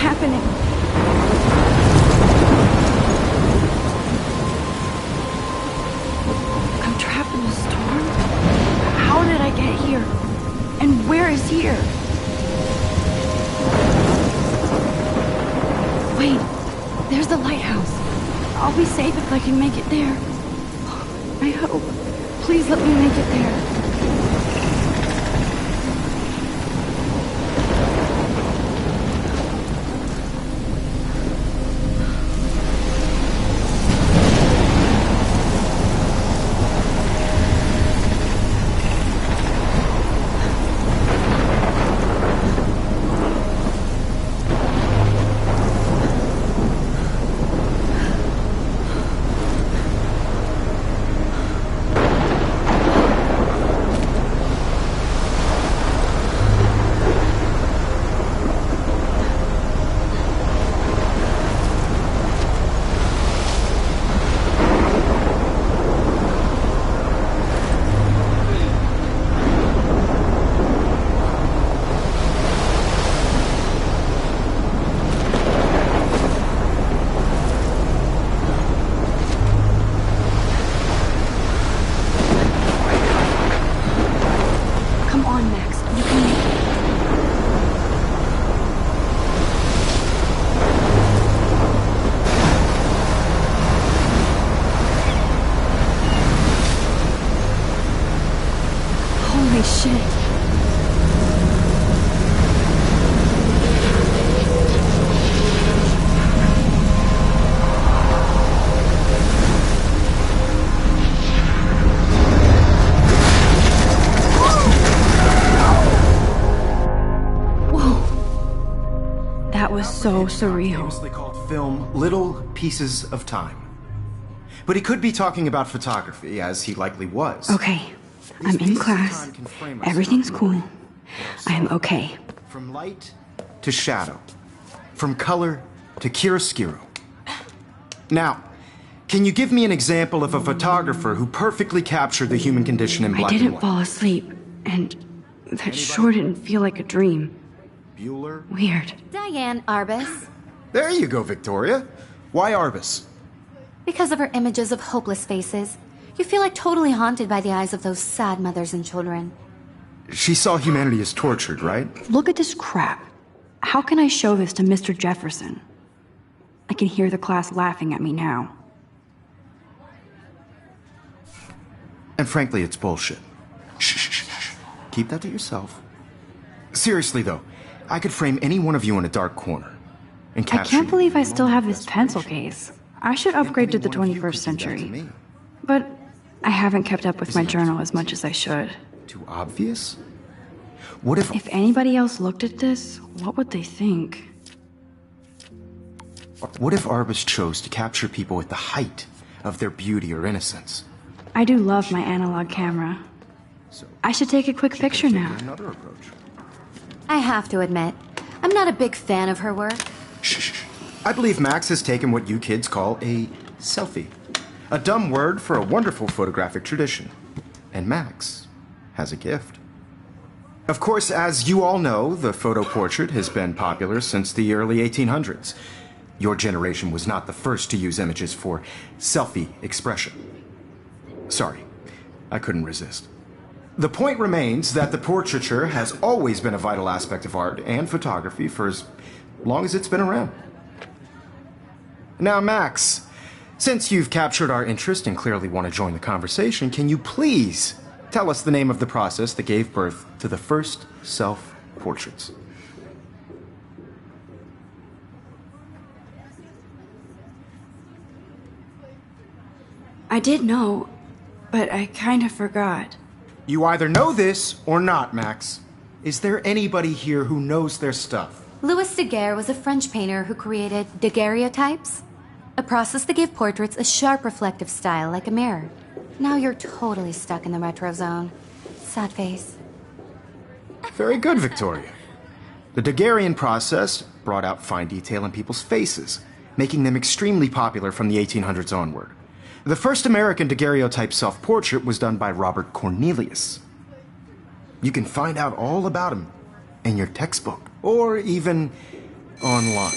happening? I'm trapped in the storm? How did I get here? And where is here? Wait, there's the lighthouse. I'll be safe if I can make it there. I hope. Please let me make it there. So surreal. Famously called film Little Pieces of Time. But he could be talking about photography, as he likely was. Okay, I'm in class. Everything's cool. I am okay. From light to shadow. From color to chiaroscuro. Now, can you give me an example of a photographer who perfectly captured the human condition in black and white? I didn't fall asleep, and that sure didn't feel like a dream. Bueller? Weird. Diane Arbus. There you go, Victoria. Why Arbus? Because of her images of hopeless faces. You feel like totally haunted by the eyes of those sad mothers and children. She saw humanity as tortured, right? Look at this crap. How can I show this to Mr. Jefferson? I can hear the class laughing at me now. And frankly, it's bullshit. Shh, shh, shh, shh. Keep that to yourself. Seriously, though, I could frame any one of you in a dark corner and capture I can't believe I you still have this pencil case. I should upgrade to the 21st century. But I haven't kept up with my journal as much as I should. Too obvious? What if... If anybody else looked at this, what would they think? What if Arbus chose to capture people at the height of their beauty or innocence? I do love my analog camera. I should take a quick picture now. Another approach. I have to admit, I'm not a big fan of her work. Shh, shh, shh. I believe Max has taken what you kids call a selfie. A dumb word for a wonderful photographic tradition. And Max has a gift. Of course, as you all know, the photo portrait has been popular since the early 1800s. Your generation was not the first to use images for selfie expression. Sorry, I couldn't resist. The point remains that the portraiture has always been a vital aspect of art and photography for as long as it's been around. Now, Max, since you've captured our interest and clearly want to join the conversation, can you please tell us the name of the process that gave birth to the first self-portraits? I did know, but I kind of forgot. You either know this or not, Max. Is there anybody here who knows their stuff? Louis Daguerre was a French painter who created daguerreotypes, a process that gave portraits a sharp reflective style like a mirror. Now you're totally stuck in the retro zone. Sad face. Very good, Victoria. The Daguerrean process brought out fine detail in people's faces, making them extremely popular from the 1800s onward. The first American daguerreotype self-portrait was done by Robert Cornelius. You can find out all about him in your textbook, or even online.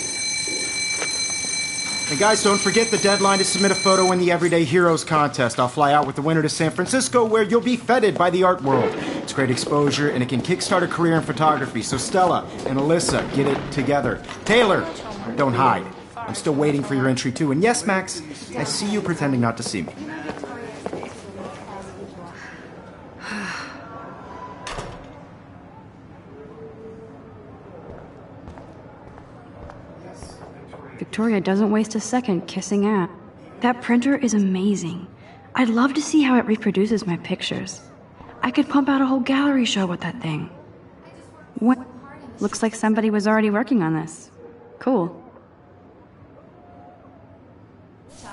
And guys, don't forget the deadline to submit a photo in the Everyday Heroes contest. I'll fly out with the winner to San Francisco, where you'll be feted by the art world. It's great exposure, and it can kickstart a career in photography. So Stella and Alyssa, get it together. Taylor, don't hide. I'm still waiting for your entry, too. And yes, Max, I see you pretending not to see me. Victoria doesn't waste a second kissing at. That printer is amazing. I'd love to see how it reproduces my pictures. I could pump out a whole gallery show with that thing. What? Looks like somebody was already working on this. Cool.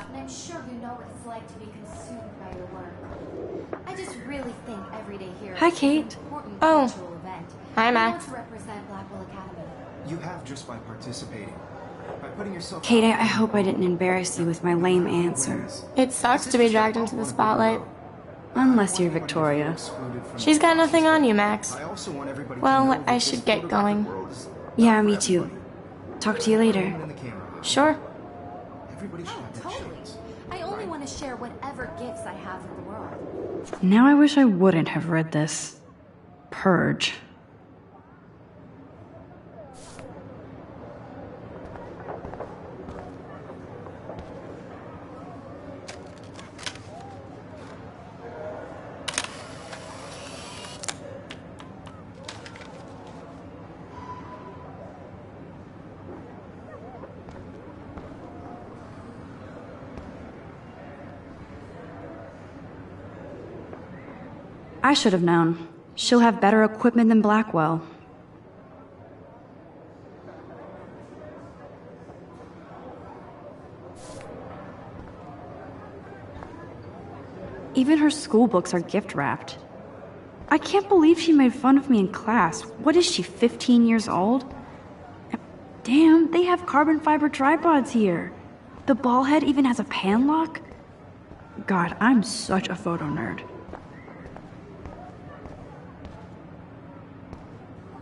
And I'm sure you know what it's like to be consumed by your work. I just really think Everyday Heroes Hi, is an Kate. important Oh. cultural event. Hi, I Max. want to represent Blackwell Academy. You have just by participating. By putting yourself... Kate, I hope I didn't embarrass you with my lame answer. It sucks to be dragged into the spotlight. Unless you're Victoria. She's got nothing on you, Max. I also want everybody to Well, know I that this should get photographic going. world is Yeah, me too. Talk to you later. in the camera. Sure. Everybody should have that Totally. chance. I only want to share whatever gifts I have with the world. Now I wish I wouldn't have read this. Purge. I should have known. She'll have better equipment than Blackwell. Even her school books are gift wrapped. I can't believe she made fun of me in class. What is she, 15 years old? Damn, they have carbon fiber tripods here. The ball head even has a pan lock. God, I'm such a photo nerd.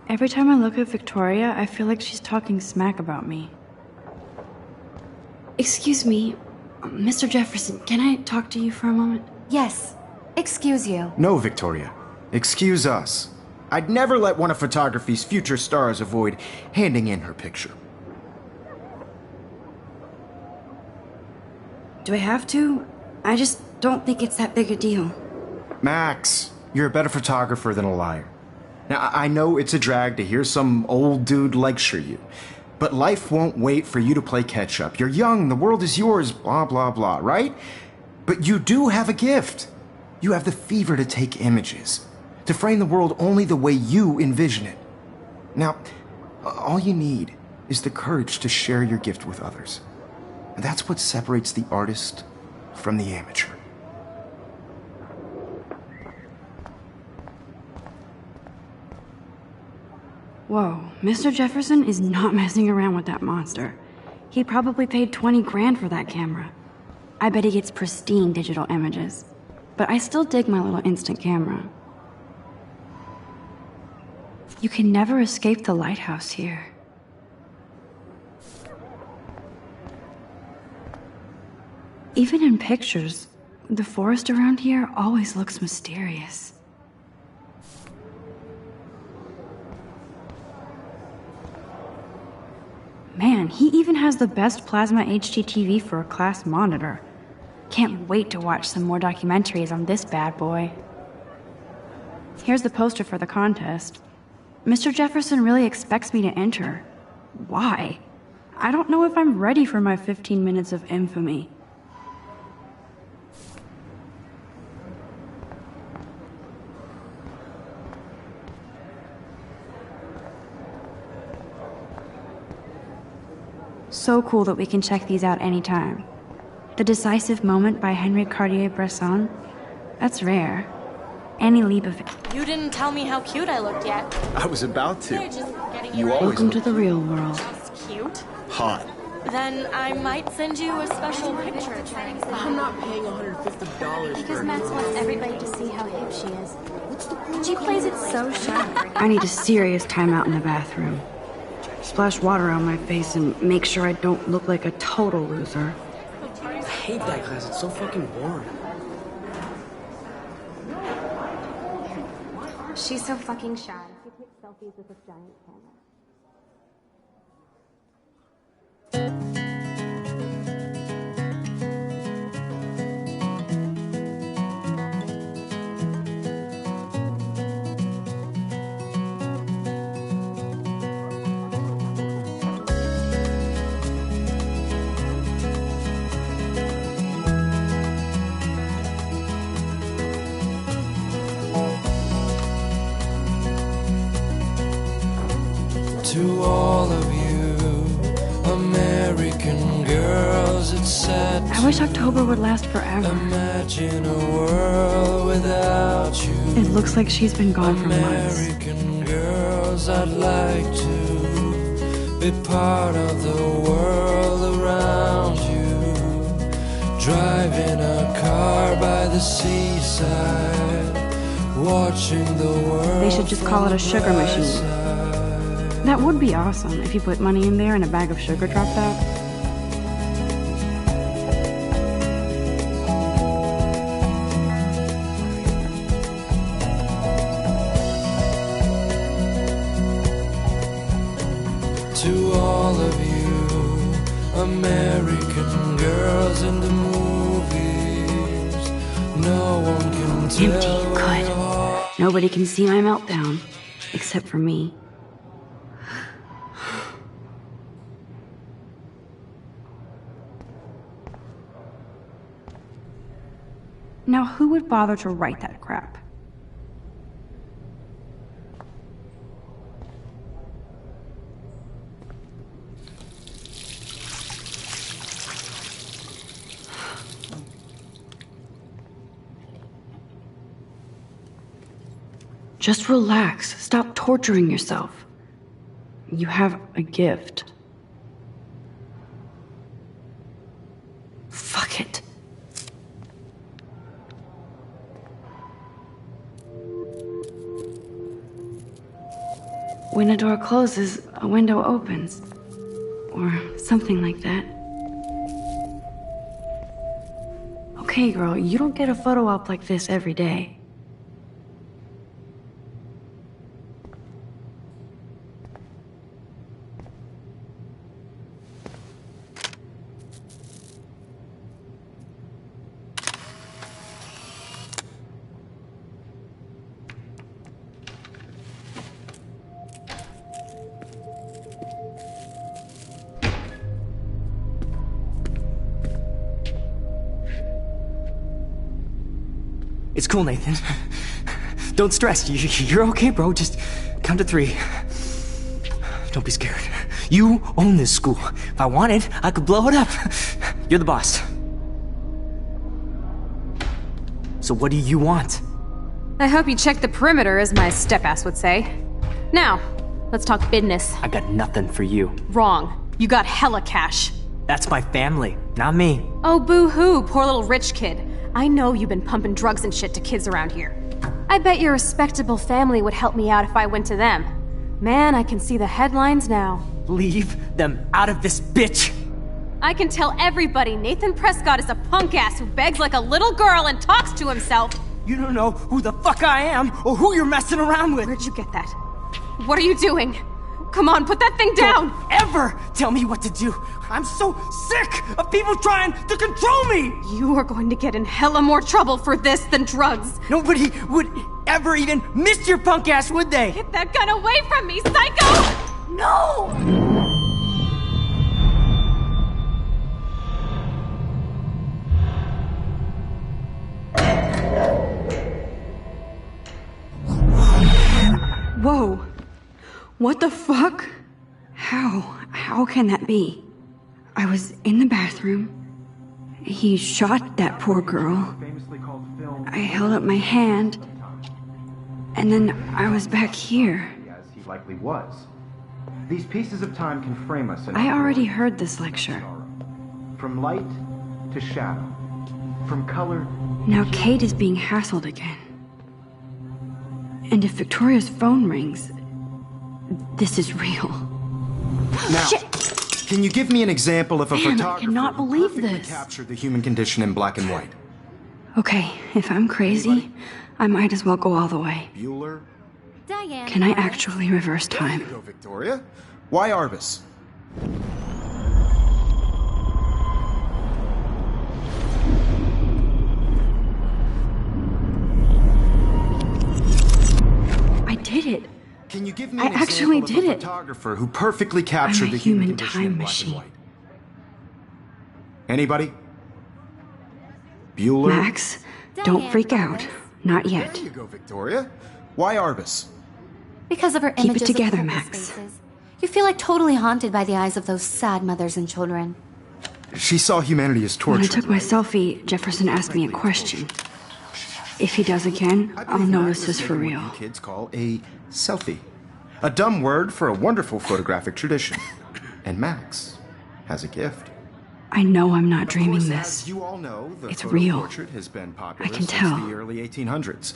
Every time I look at Victoria, I feel like she's talking smack about me. Excuse me, Mr. Jefferson, can I talk to you for a moment? Yes. Excuse you. No, Victoria. Excuse us. I'd never let one of photography's future stars avoid handing in her picture. Do I have to? I just don't think it's that big a deal. Max, you're a better photographer than a liar. Now, I know it's a drag to hear some old dude lecture you, but life won't wait for you to play catch up. You're young, the world is yours, blah, blah, blah, right? But you do have a gift. You have the fever to take images, to frame the world only the way you envision it. Now, all you need is the courage to share your gift with others. And that's what separates the artist from the amateur. Whoa, Mr. Jefferson is not messing around with that monster. He probably paid 20 grand for that camera. I bet he gets pristine digital images. But I still dig my little instant camera. You can never escape the lighthouse here. Even in pictures, the forest around here always looks mysterious. Man, he even has the best plasma HDTV for a class monitor. Can't wait to watch some more documentaries on this bad boy. Here's the poster for the contest. Mr. Jefferson really expects me to enter. Why? I don't know if I'm ready for my 15 minutes of infamy. So cool that we can check these out anytime. The Decisive Moment by Henry Cartier-Bresson. That's rare. Annie Leibovitz. You didn't tell me how cute I looked yet. I was about They're to. just getting You you ready. always Welcome to the real world. That's cute. Hot. Then I might send you a special picture. I'm not paying $150 Because Max wants everybody to see how hip she is. She plays it so sharp. I need a serious timeout in the bathroom. Splash water on my face and make sure I don't look like a total loser. I hate that class. It's so fucking boring. She's so fucking shy. She takes selfies with this giant camera. To all of you, American girls, it's sad. I wish October would last forever. Imagine a world without you. It looks like she's been gone for months. American girls, I'd like to be part of the world around you. Driving a car by the seaside, watching the world. They should just call it a sugar machine. side. That would be awesome if you put money in there and a bag of sugar dropped out. To all of you, American girls in the movies, no one can tell. Empty, good. Nobody can see my meltdown, except for me. Now, who would bother to write that crap? Just relax. Stop torturing yourself. You have a gift. Fuck it. When a door closes, a window opens. Or something like that. Okay, girl, you don't get a photo op like this every day. It's cool, Nathan. Don't stress. You're okay, bro. Just count to 3. Don't be scared. You own this school. If I wanted, I could blow it up. You're the boss. So what do you want? I hope you checked the perimeter, as my step-ass would say. Now, let's talk business. I got nothing for you. Wrong. You got hella cash. That's my family, not me. Oh, boo-hoo, poor little rich kid. I know you've been pumping drugs and shit to kids around here. I bet your respectable family would help me out if I went to them. Man, I can see the headlines now. Leave them out of this bitch! I can tell everybody Nathan Prescott is a punk ass who begs like a little girl and talks to himself. You don't know who the fuck I am or who you're messing around with. Where'd you get that? What are you doing? Come on, put that thing down! Don't ever tell me what to do! I'm so sick of people trying to control me! You are going to get in hella more trouble for this than drugs. Nobody would ever even miss your punk ass, would they? Get that gun away from me, psycho! No! Whoa. What the fuck? How can that be? I was in the bathroom. He shot that poor girl. I held up my hand. And then I was back here. As he likely was. These pieces of time can frame us in I already heard this lecture. From light to shadow. From color. Now Kate is being hassled again. And if Victoria's phone rings, this is real. Now, Shit! can you give me an example of a Man, I photographer cannot who believe perfectly this. captured the human condition in black and white? Okay, if I'm crazy, I might as well go all the way. Bueller? Diane. Can I Arbus. actually reverse There you time? go, Victoria. Why Arbus? I did it. Can you give me I an actually example did of a it. photographer who perfectly captured I'm a the human human condition in time black machine. and white? Anybody? Bueller? Max, don't Diane freak out. Arbus. Not There yet. you go, Victoria. Why Arbus? Because of her Keep it images together, of hopeless Max. faces. You feel like totally haunted by the eyes of those sad mothers and children. She saw humanity as When I torture. took my selfie, Jefferson asked me a question. If he does again, I I'll believe know Max this has is for taken real. what you kids call a selfie. A dumb word for a wonderful photographic tradition. And Max has a gift. I know I'm not Of dreaming course, this. as you all know, the It's photo real. portrait has been popular I can since tell. the early 1800s.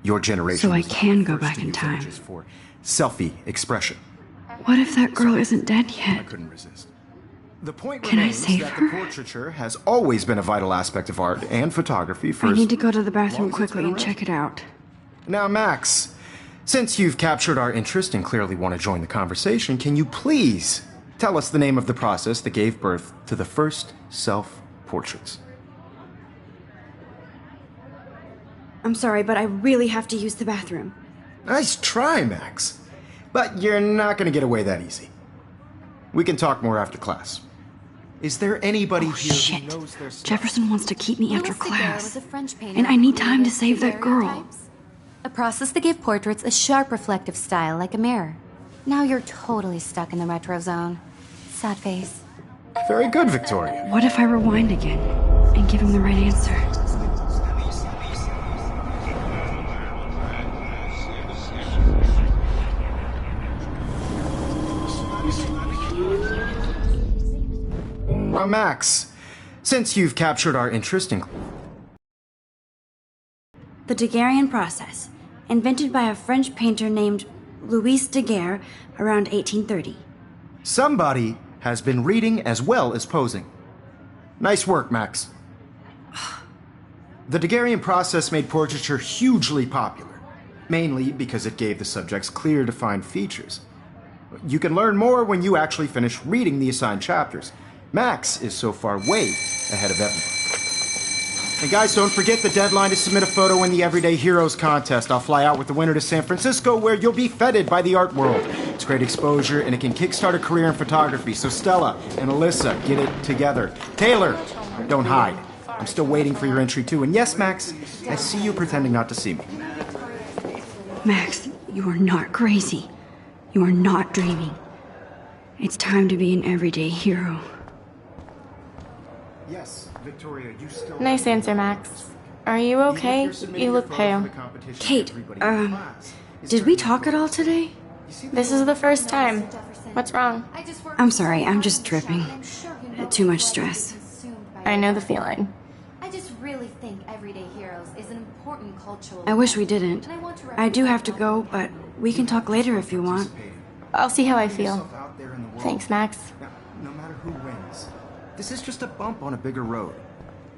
Your generation So I was the can go first back to in use time. images for selfie expression. What if that girl isn't dead I yet? couldn't resist. The point Can I remains save that her? the portraiture has always been a vital aspect of art and photography for I as need to go to the long bathroom as it's quickly been and around. check it out. Now, Max, since you've captured our interest and clearly want to join the conversation, can you please tell us the name of the process that gave birth to the first self-portraits? I'm sorry, but I really have to use the bathroom. Nice try, Max. But you're not going to get away that easy. We can talk more after class. Is there anybody Oh, here shit. who knows their stuff? Jefferson wants to keep me after Louis Daguerre was class. a French painter And I who need time to created save that girl. daguerreotypes, a process that gave portraits a sharp reflective style like a mirror. Now you're totally stuck in the retro zone. Sad face. Very good, Victoria. What if I rewind again and give him the right answer? Max, since you've captured our interest in... The Daguerrean process, invented by a French painter named Louis Daguerre around 1830. Somebody has been reading as well as posing. Nice work, Max. The Daguerrean process made portraiture hugely popular, mainly because it gave the subjects clear, defined features. You can learn more when you actually finish reading the assigned chapters. Max is so far way ahead of everyone. And guys, don't forget the deadline to submit a photo in the Everyday Heroes contest. I'll fly out with the winner to San Francisco, where you'll be feted by the art world. It's great exposure, and it can kickstart a career in photography. So Stella and Alyssa, get it together. Taylor, don't hide. I'm still waiting for your entry too. And yes, Max, I see you pretending not to see me. Max, you are not crazy. You are not dreaming. It's time to be an everyday hero. Yes, Victoria, you still... Nice answer, Max. Are you okay? You look pale. Kate, did we talk at all today? This is the first time. What's wrong? I'm sorry, I'm just tripping. Too much stress. I know the feeling. I just really think Everyday Heroes is an important cultural I wish we didn't. And I want to I do have to go, but we can talk later if you want. I'll see how I feel. Thanks, Max. Now, no matter who wins, this is just a bump on a bigger road.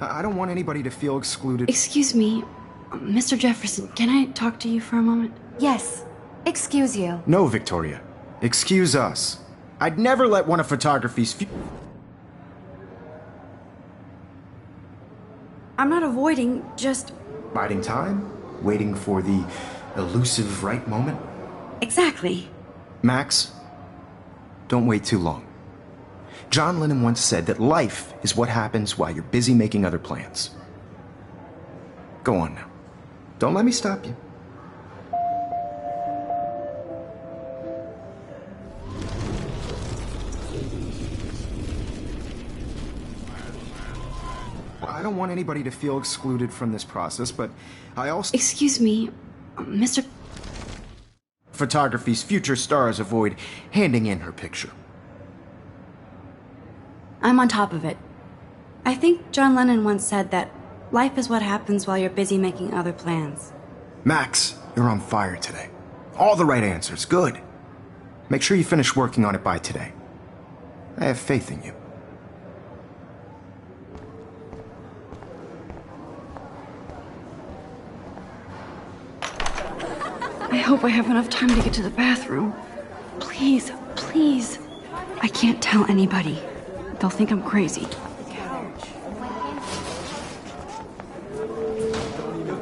I don't want anybody to feel excluded. Excuse me, Mr. Jefferson, can I talk to you for a moment? Yes. Excuse you. No, Victoria. Excuse us. I'd never let one of photography's I'm not avoiding, just... biding time, waiting for the elusive right moment. Exactly. Max, don't wait too long. John Lennon once said that life is what happens while you're busy making other plans. Go on now. Don't let me stop you. I don't want anybody to feel excluded from this process, but I also... Excuse me, Mr. Photography's future stars avoid handing in her picture. I'm on top of it. I think John Lennon once said that life is what happens while you're busy making other plans. Max, you're on fire today. All the right answers. Good. Make sure you finish working on it by today. I have faith in you. I hope I have enough time to get to the bathroom. Please, please. I can't tell anybody. They'll think I'm crazy.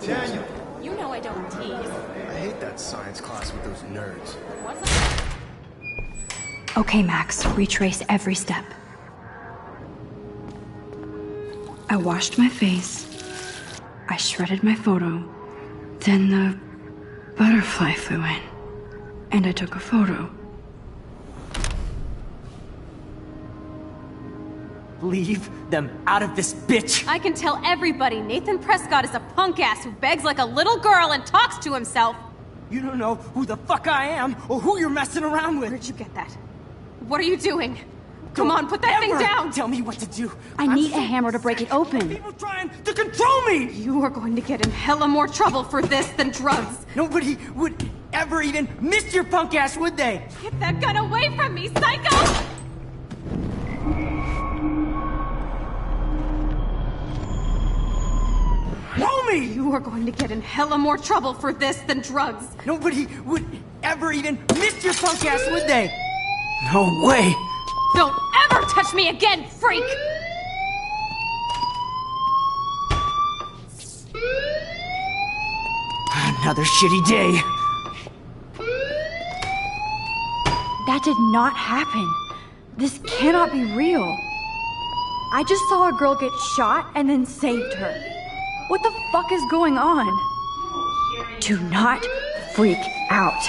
Daniel! You know I don't tease. I hate that science class with those nerds. Okay, Max, retrace every step. I washed my face. I shredded my photo. Then the butterfly flew in. And I took a photo. Leave them out of this bitch! I can tell everybody Nathan Prescott is a punk ass who begs like a little girl and talks to himself. You don't know who the fuck I am or who you're messing around with. Where'd you get that? What are you doing? Come on, put that thing down! Tell me what to do. I need a hammer to break it open. People trying to control me! You are going to get in hella more trouble for this than drugs. Nobody would ever even miss your punk ass, would they? Get that gun away from me, psycho! Homie! You are going to get in hella more trouble for this than drugs. Nobody would ever even miss your punk ass, would they? No way! Don't ever touch me again, freak! Another shitty day. That did not happen. This cannot be real. I just saw a girl get shot and then saved her. What the fuck is going on? Do not freak out.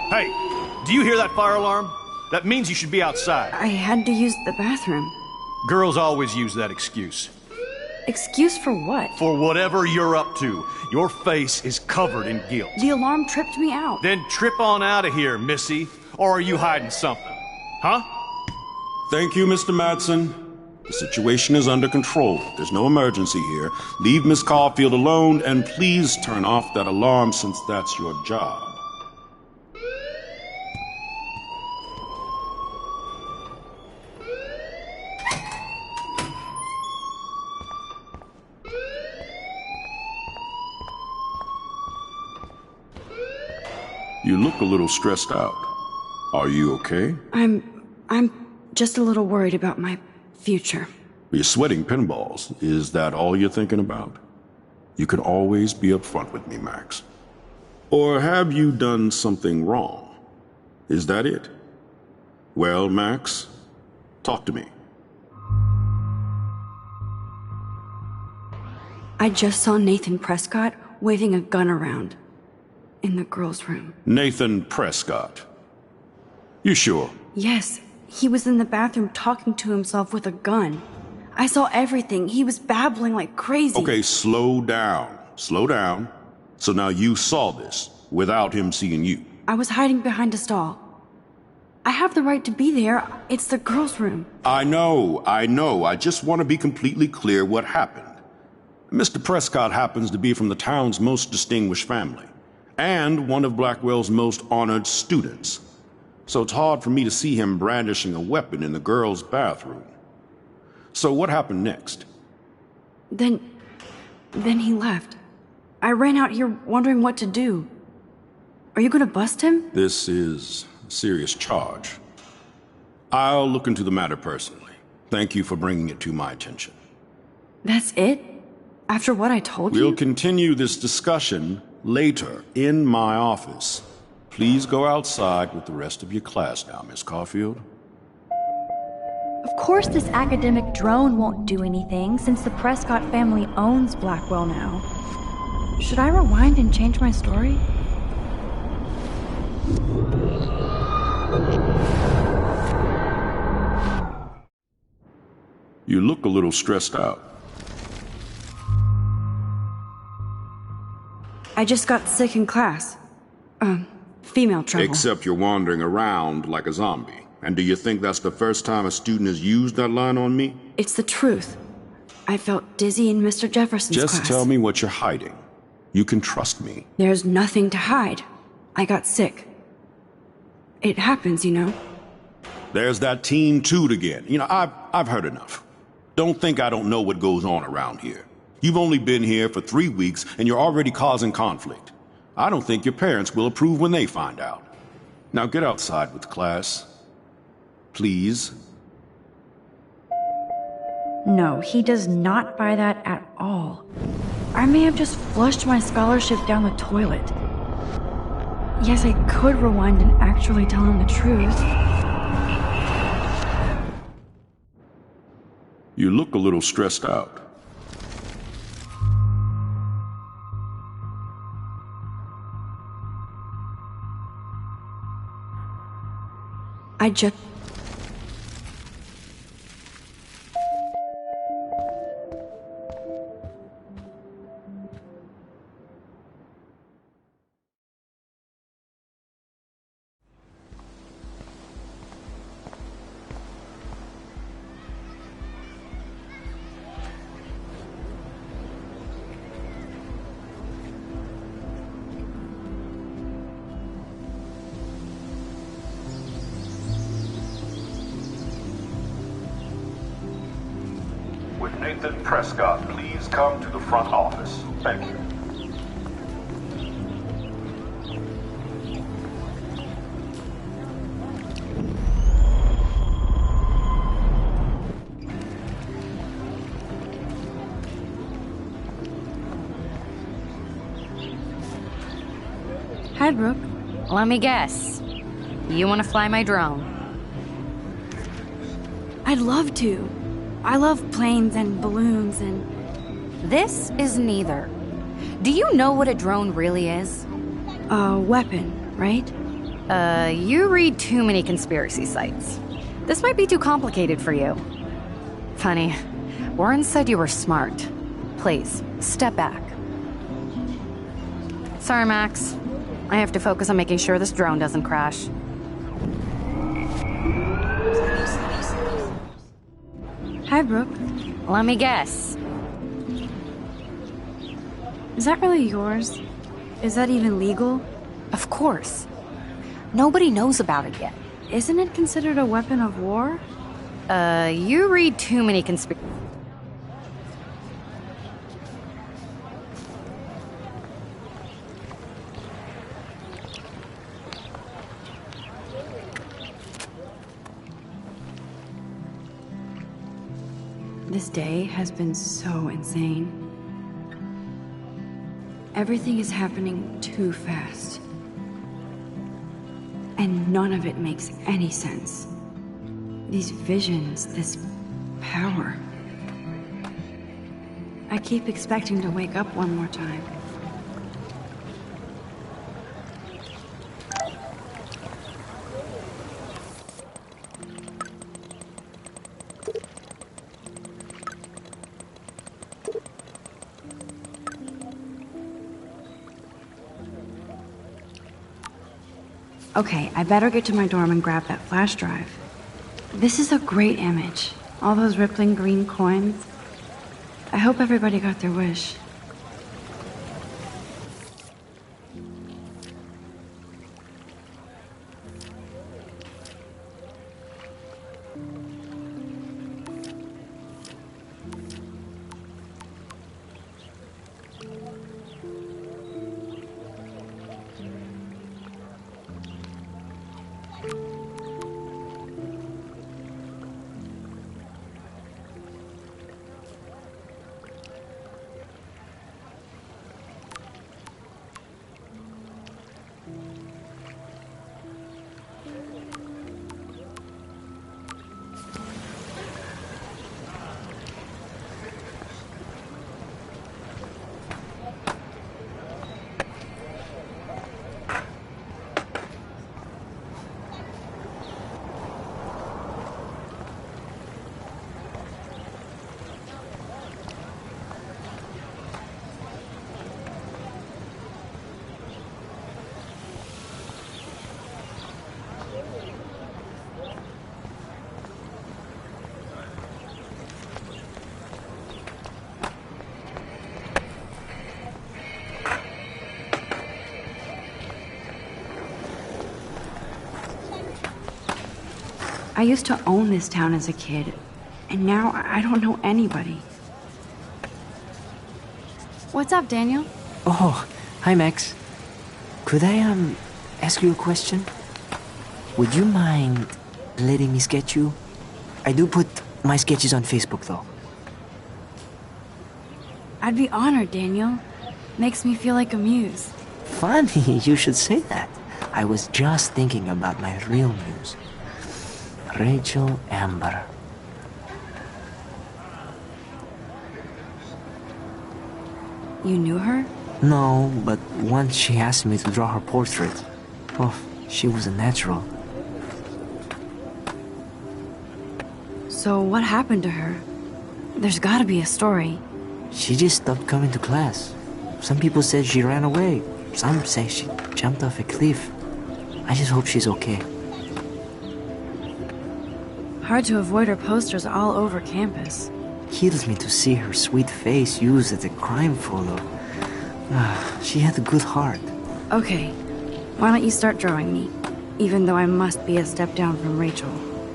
Hey, do you hear that fire alarm? That means you should be outside. I had to use the bathroom. Girls always use that excuse. Excuse for what? For whatever you're up to. Your face is covered in guilt. The alarm tripped me out. Then trip on out of here, Missy. Or are you hiding something? Huh? Thank you, Mr. Madsen. The situation is under control. There's no emergency here. Leave Miss Caulfield alone, and please turn off that alarm since that's your job. You look a little stressed out. Are you okay? I'm just a little worried about my future. You're sweating pinballs. Is that all you're thinking about? You can always be upfront with me, Max. Or have you done something wrong? Is that it? Well, Max, talk to me. I just saw Nathan Prescott waving a gun around in the girls' room. Nathan Prescott. You sure? Yes, he was in the bathroom talking to himself with a gun. I saw everything. He was babbling like crazy. Okay, slow down. Slow down. So now you saw this without him seeing you. I was hiding behind a stall. I have the right to be there. It's the girls' room. I know. I just want to be completely clear what happened. Mr. Prescott happens to be from the town's most distinguished family, and one of Blackwell's most honored students. So it's hard for me to see him brandishing a weapon in the girls' bathroom. So what happened next? Then he left. I ran out here wondering what to do. Are you gonna bust him? This is a serious charge. I'll look into the matter personally. Thank you for bringing it to my attention. That's it? After what I told you? We'll continue this discussion later in my office. Please go outside with the rest of your class now, Miss Caulfield. Of course this academic drone won't do anything since the Prescott family owns Blackwell now. Should I rewind and change my story? You look a little stressed out. I just got sick in class. Female trouble. Except you're wandering around like a zombie. And do you think that's the first time a student has used that line on me? It's the truth. I felt dizzy in Mr. Jefferson's class. Just tell me what you're hiding. You can trust me. There's nothing to hide. I got sick. It happens, you know. There's that Team Toot again. You know, I've heard enough. Don't think I don't know what goes on around here. You've only been here for 3 weeks, and you're already causing conflict. I don't think your parents will approve when they find out. Now get outside with class. Please. No, he does not buy that at all. I may have just flushed my scholarship down the toilet. Yes, I could rewind and actually tell him the truth. You look a little stressed out. I just... With Nathan Prescott, please come to the front office. Thank you. Hi, Brooke. Let me guess. You want to fly my drone? I'd love to. I love planes and balloons and... This is neither. Do you know what a drone really is? A weapon, right? You read too many conspiracy sites. This might be too complicated for you. Funny, Warren said you were smart. Please, step back. Sorry, Max. I have to focus on making sure this drone doesn't crash. Hi, Brooke. Let me guess. Is that really yours? Is that even legal? Of course. Nobody knows about it yet. Isn't it considered a weapon of war? You read too many conspiracy... This day has been so insane. Everything is happening too fast. And none of it makes any sense. These visions, this power. I keep expecting to wake up one more time. Okay, I better get to my dorm and grab that flash drive. This is a great image. All those rippling green coins. I hope everybody got their wish. I used to own this town as a kid, and now I don't know anybody. What's up, Daniel? Oh, hi, Max. Could I, ask you a question? Would you mind letting me sketch you? I do put my sketches on Facebook, though. I'd be honored, Daniel. Makes me feel like a muse. Funny, you should say that. I was just thinking about my real muse. Rachel Amber. You knew her? No, but once she asked me to draw her portrait. Oh, she was a natural. So what happened to her? There's gotta be a story. She just stopped coming to class. Some people said she ran away. Some say she jumped off a cliff. I just hope she's okay. Hard to avoid her posters all over campus. Kills me to see her sweet face used as a crime photo. She had a good heart. Okay, why don't you start drawing me? Even though I must be a step down from Rachel.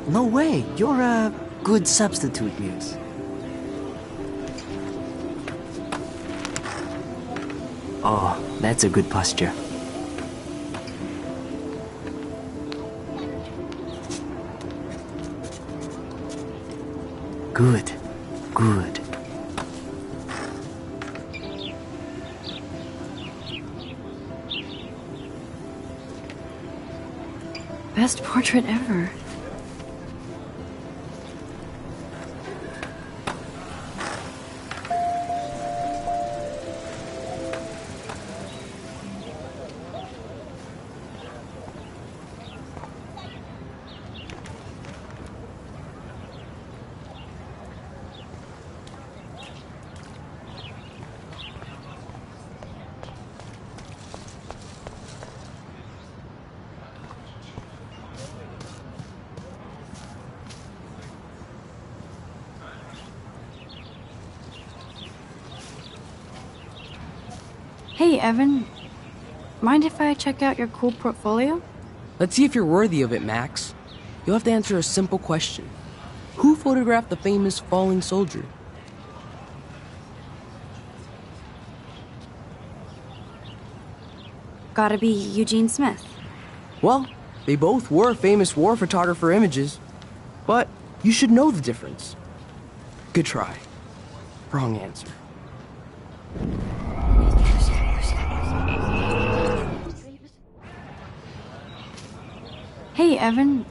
No way, you're a good substitute, Muse. Oh, that's a good posture. Good, good. Best portrait ever. Hey, Evan. Mind if I check out your cool portfolio? Let's see if you're worthy of it, Max. You'll have to answer a simple question. Who photographed the famous falling soldier? Gotta be Eugene Smith. Well, they both were famous war photographer images. But you should know the difference. Good try. Wrong answer. Hey, Evan.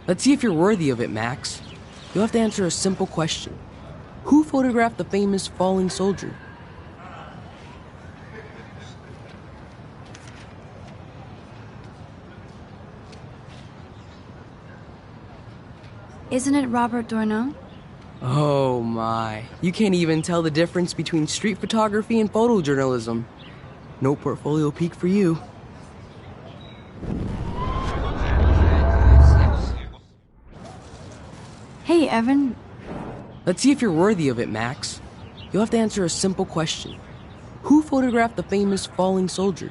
Let's see if you're worthy of it, Max. You'll have to answer a simple question. Who photographed the famous falling soldier? Isn't it Robert Doisneau? Oh my. You can't even tell the difference between street photography and photojournalism. No portfolio peek for you. Hey, Evan. Let's see if you're worthy of it, Max. You'll have to answer a simple question. Who photographed the famous falling soldier?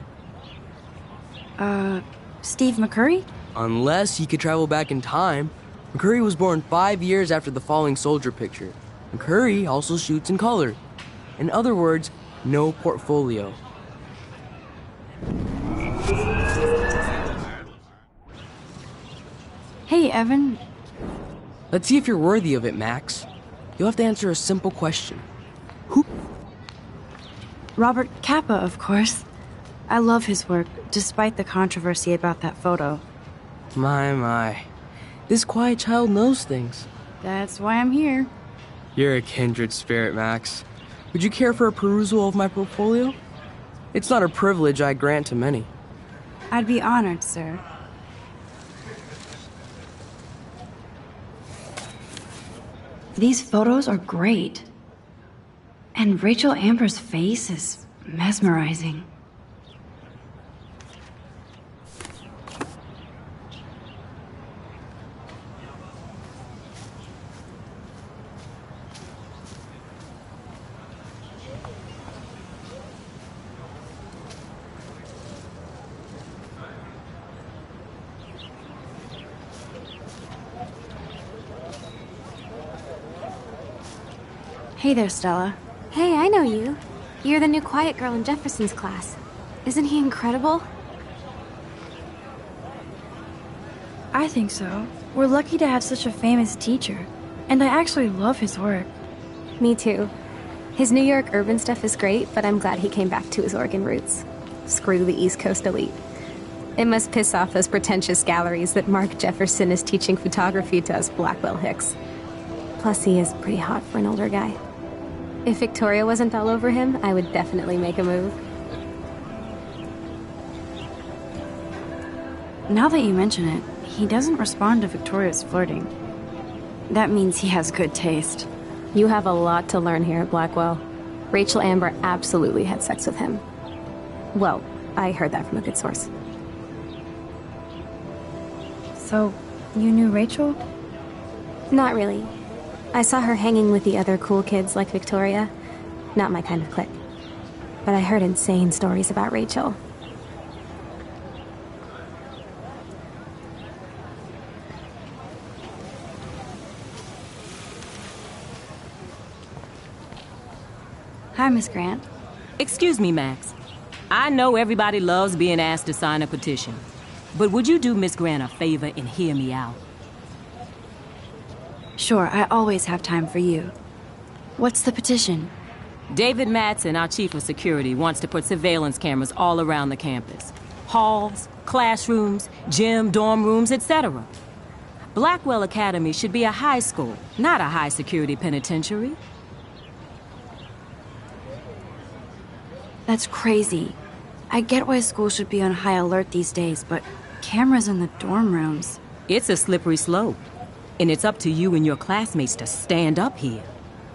Steve McCurry? Unless he could travel back in time. McCurry was born 5 years after the falling soldier picture. McCurry also shoots in color. In other words, no portfolio. Hey, Evan. Let's see if you're worthy of it, Max. You'll have to answer a simple question. Who? Robert Capa, of course. I love his work, despite the controversy about that photo. My. This quiet child knows things. That's why I'm here. You're a kindred spirit, Max. Would you care for a perusal of my portfolio? It's not a privilege I grant to many. I'd be honored, sir. These photos are great. And Rachel Amber's face is mesmerizing. Hey there, Stella. Hey, I know you. You're the new quiet girl in Jefferson's class. Isn't he incredible? I think so. We're lucky to have such a famous teacher. And I actually love his work. Me too. His New York urban stuff is great, but I'm glad he came back to his Oregon roots. Screw the East Coast elite. It must piss off those pretentious galleries that Mark Jefferson is teaching photography to us Blackwell Hicks. Plus, he is pretty hot for an older guy. If Victoria wasn't all over him, I would definitely make a move. Now that you mention it, he doesn't respond to Victoria's flirting. That means he has good taste. You have a lot to learn here at Blackwell. Rachel Amber absolutely had sex with him. Well, I heard that from a good source. So, you knew Rachel? Not really. I saw her hanging with the other cool kids like Victoria. Not my kind of clique. But I heard insane stories about Rachel. Hi, Miss Grant. Excuse me, Max. I know everybody loves being asked to sign a petition. But would you do Miss Grant a favor and hear me out? Sure, I always have time for you. What's the petition? David Madsen, our chief of security, wants to put surveillance cameras all around the campus. Halls, classrooms, gym, dorm rooms, etc. Blackwell Academy should be a high school, not a high-security penitentiary. That's crazy. I get why schools should be on high alert these days, but cameras in the dorm rooms... It's a slippery slope, and it's up to you and your classmates to stand up here.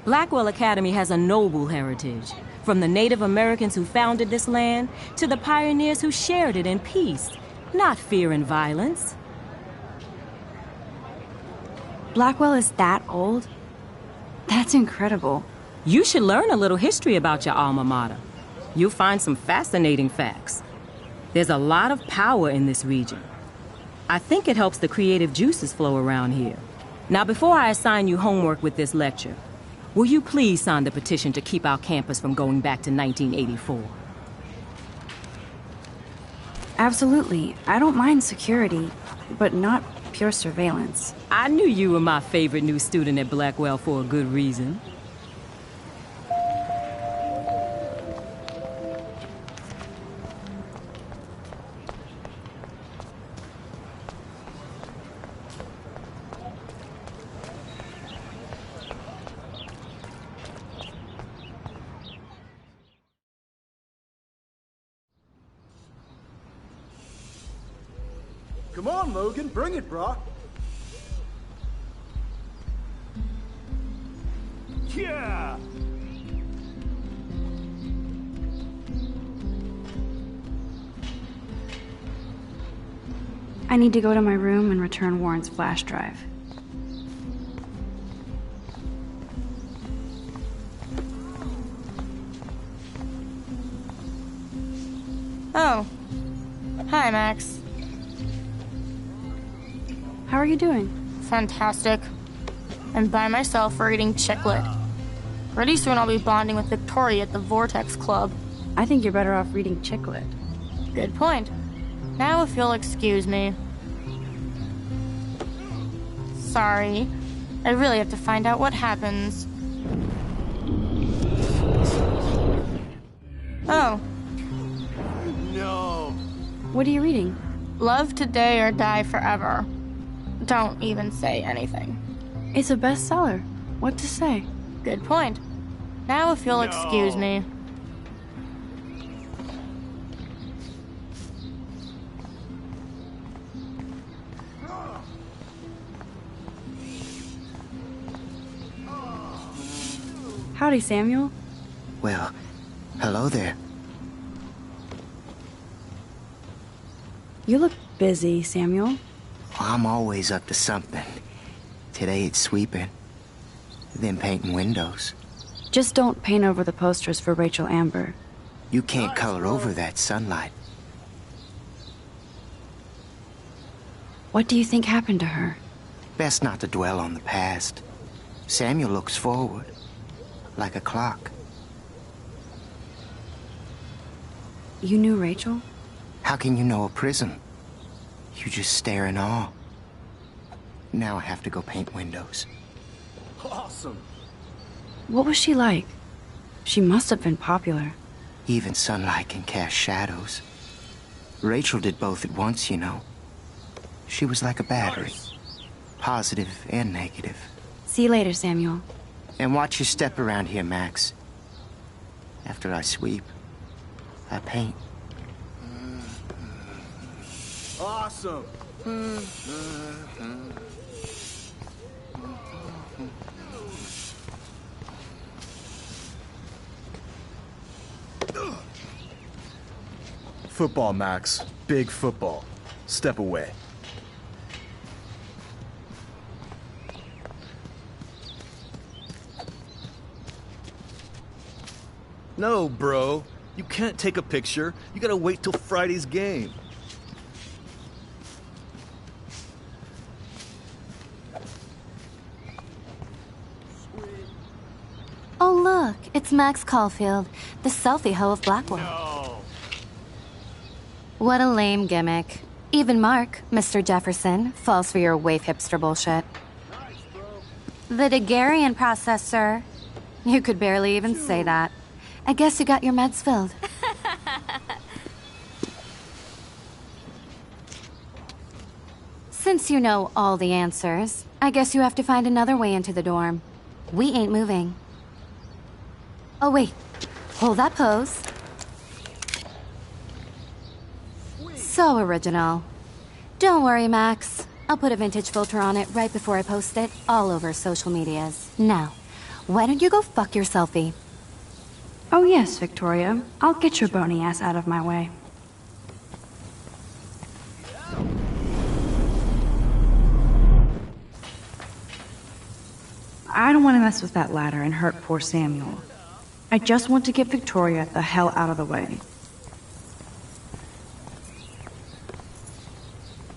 Blackwell Academy has a noble heritage, from the Native Americans who founded this land to the pioneers who shared it in peace, not fear and violence. Blackwell is that old? That's incredible. You should learn a little history about your alma mater. You'll find some fascinating facts. There's a lot of power in this region. I think it helps the creative juices flow around here. Now, before I assign you homework with this lecture, will you please sign the petition to keep our campus from going back to 1984? Absolutely. I don't mind security, but not pure surveillance. I knew you were my favorite new student at Blackwell for a good reason. Come on, Logan, bring it, brah. Yeah! I need to go to my room and return Warren's flash drive. Oh. Hi, Max. How are you doing? Fantastic. I'm by myself reading chick lit. Pretty soon I'll be bonding with Victoria at the Vortex Club. I think you're better off reading chick lit. Good point. Now if you'll excuse me. Sorry. I really have to find out what happens. Oh. No. What are you reading? Love Today or Die Forever. Don't even say anything. It's a bestseller. What to say? Good point. Now if you'll excuse me. Howdy, Samuel. Well, hello there. You look busy, Samuel. I'm always up to something. Today it's sweeping, then painting windows. Just don't paint over the posters for Rachel Amber. You can't color over that sunlight. What do you think happened to her? Best not to dwell on the past. Samuel looks forward. like a clock. You knew Rachel? How can you know a prism? You just stare in awe. Now I have to go paint windows. Awesome. What was she like? She must have been popular. Even sunlight can cast shadows. Rachel did both at once, you know. She was like a battery. Positive and negative. See you later, Samuel. And watch your step around here, Max. After I sweep, I paint. Awesome. Football, Max. Big football. Step away. No, bro. You can't take a picture. You gotta wait till Friday's game. Oh, look, it's Max Caulfield, the selfie hoe of Blackwell. No. What a lame gimmick. Even Mark, Mr. Jefferson, falls for your wave hipster bullshit. Nice, bro. The Daguerrean process, sir. You could barely even say that. I guess you got your meds filled. Since you know all the answers, I guess you have to find another way into the dorm. We ain't moving. Oh, wait. Hold that pose. So original. Don't worry, Max. I'll put a vintage filter on it right before I post it all over social medias. Now, why don't you go fuck your selfie? Oh yes, Victoria. I'll get your bony ass out of my way. I don't want to mess with that ladder and hurt poor Samuel. I just want to get Victoria the hell out of the way.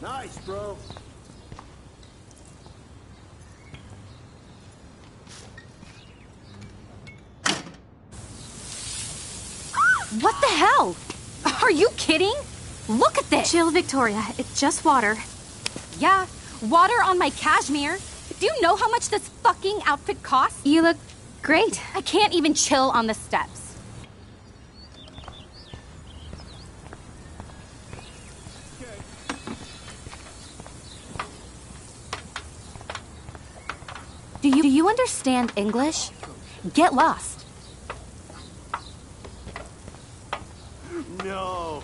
Nice, bro. What the hell? Are you kidding? Look at this! Chill, Victoria. It's just water. Yeah, water on my cashmere. Do you know how much this fucking outfit costs? You look great. I can't even chill on the steps. Do you understand English? Get lost. No.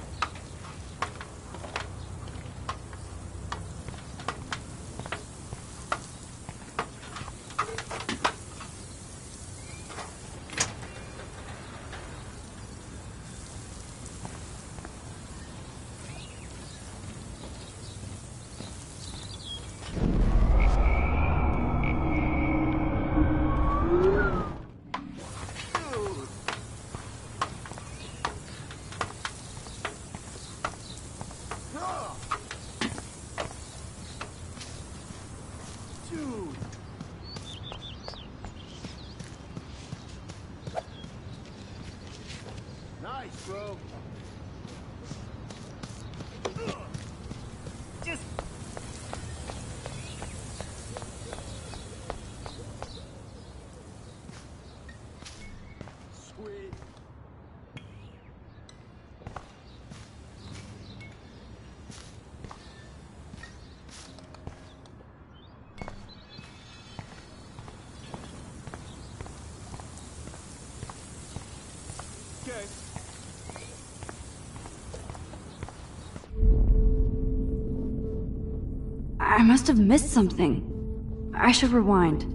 Nice, bro. Just... Sweet. Okay. I must have missed something. I should rewind.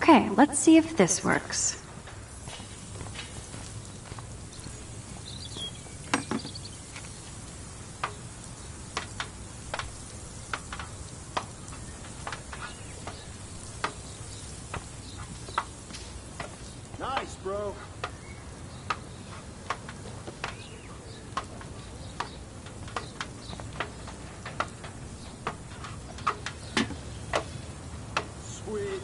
Okay, let's see if this works. Nice, bro. Sweet.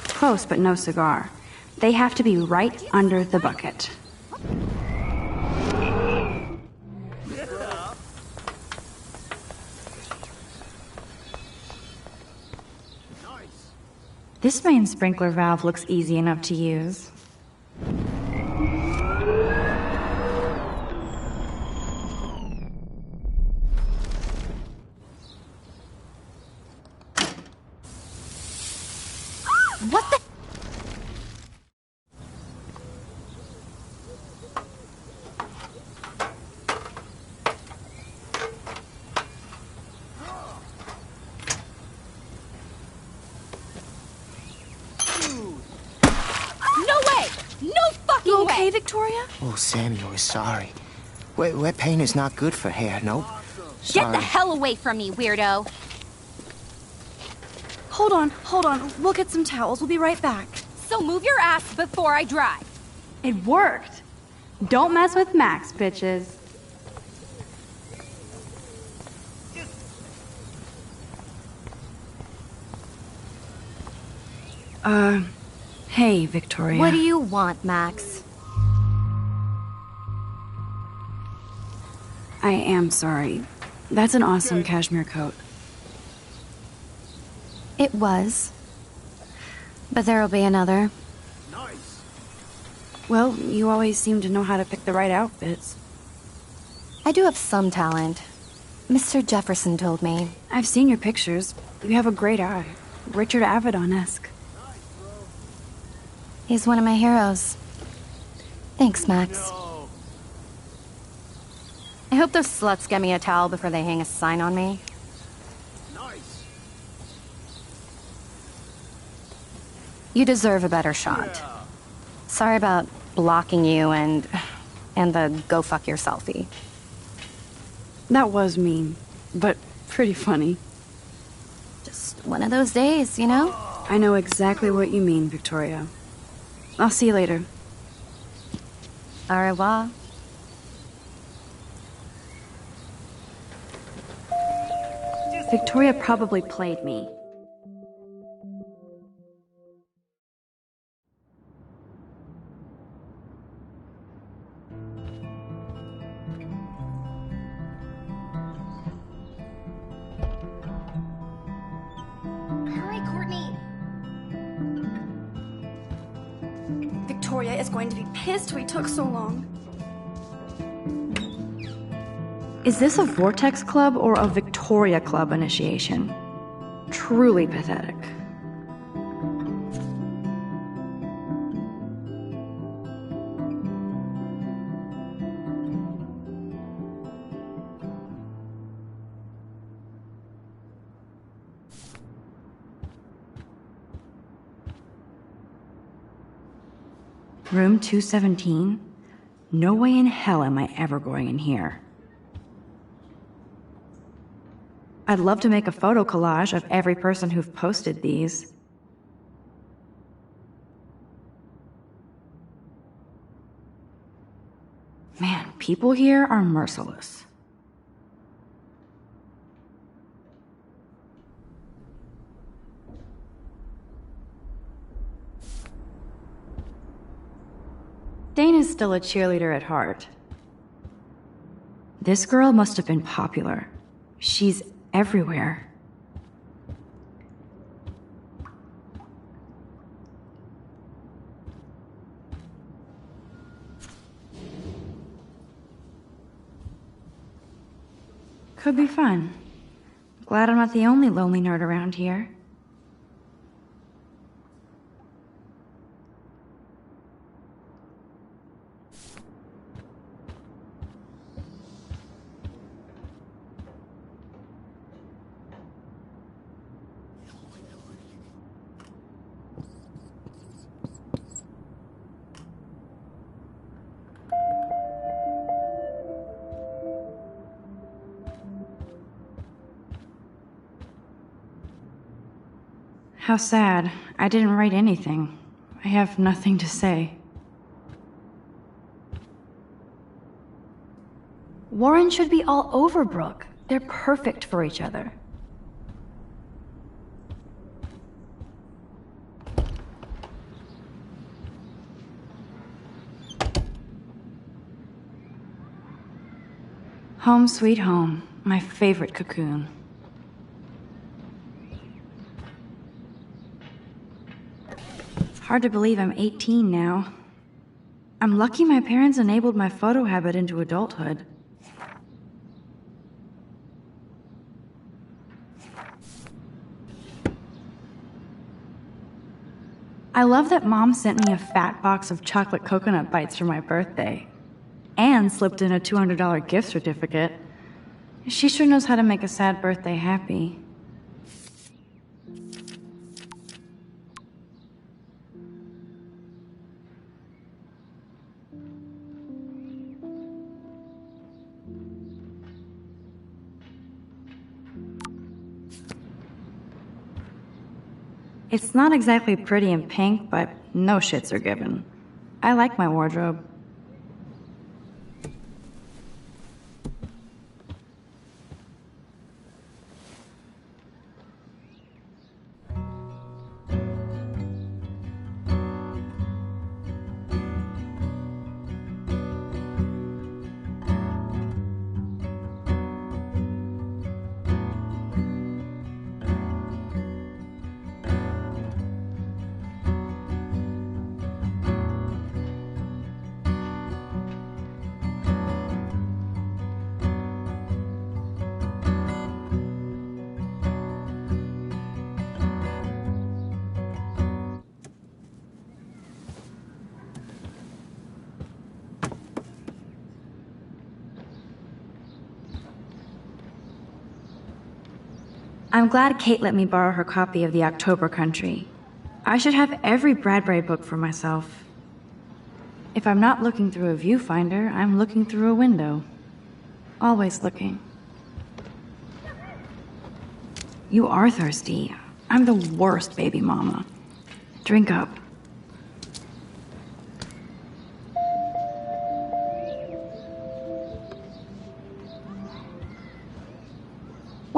Close, but no cigar. They have to be right under the bucket. This main sprinkler valve looks easy enough to use. What the? No way! No fucking You okay, way! Victoria? Oh, Samuel is sorry. Wet paint is not good for hair, nope. Get Sorry. the hell away from me, weirdo! Hold on. We'll get some towels. We'll be right back. So move your ass before I drive. It worked. Don't mess with Max, bitches. Hey, Victoria. What do you want, Max? I am sorry. That's an awesome cashmere coat. It was. But there'll be another. Nice. Well, you always seem to know how to pick the right outfits. I do have some talent. Mr. Jefferson told me. I've seen your pictures. You have a great eye. Richard Avedon-esque. He's one of my heroes. Thanks, Max. I hope those sluts get me a towel before they hang a sign on me. Nice. You deserve a better shot. Sorry about blocking you and the go fuck your selfie. That was mean, but pretty funny. Just one of those days, you know? I know exactly what you mean, Victoria. I'll see you later. Au revoir. Victoria probably played me. Hurry, Courtney. Victoria is going to be pissed we took so long. Is this a Vortex Club or a Victoria Club initiation? Truly pathetic. Room 217? No way in hell am I ever going in here. I'd love to make a photo collage of every person who've posted these. Man, people here are merciless. Dana's still a cheerleader at heart. This girl must have been popular. She's everywhere. Could be fun. Glad I'm not the only lonely nerd around here. How sad. I didn't write anything. I have nothing to say. Warren should be all over Brooke. They're perfect for each other. Home sweet home, my favorite cocoon. Hard to believe I'm 18 now. I'm lucky my parents enabled my photo habit into adulthood. I love that Mom sent me a fat box of chocolate coconut bites for my birthday. And slipped in a $200 gift certificate. She sure knows how to make a sad birthday happy. It's not exactly pretty and pink, but no shits are given. I like my wardrobe. I'm glad Kate let me borrow her copy of The October Country. I should have every Bradbury book for myself. If I'm not looking through a viewfinder, I'm looking through a window. Always looking. You are thirsty. I'm the worst baby mama. Drink up.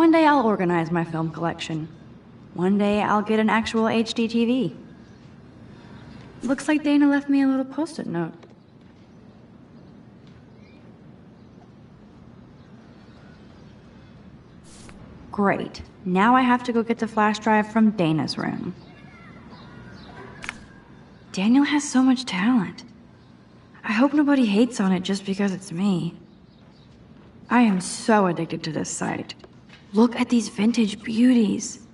One day I'll organize my film collection. One day I'll get an actual HD TV. Looks like Dana left me a little post-it note. Great. Now I have to go get the flash drive from Dana's room. Daniel has so much talent. I hope nobody hates on it just because it's me. I am so addicted to this site. Look at these vintage beauties.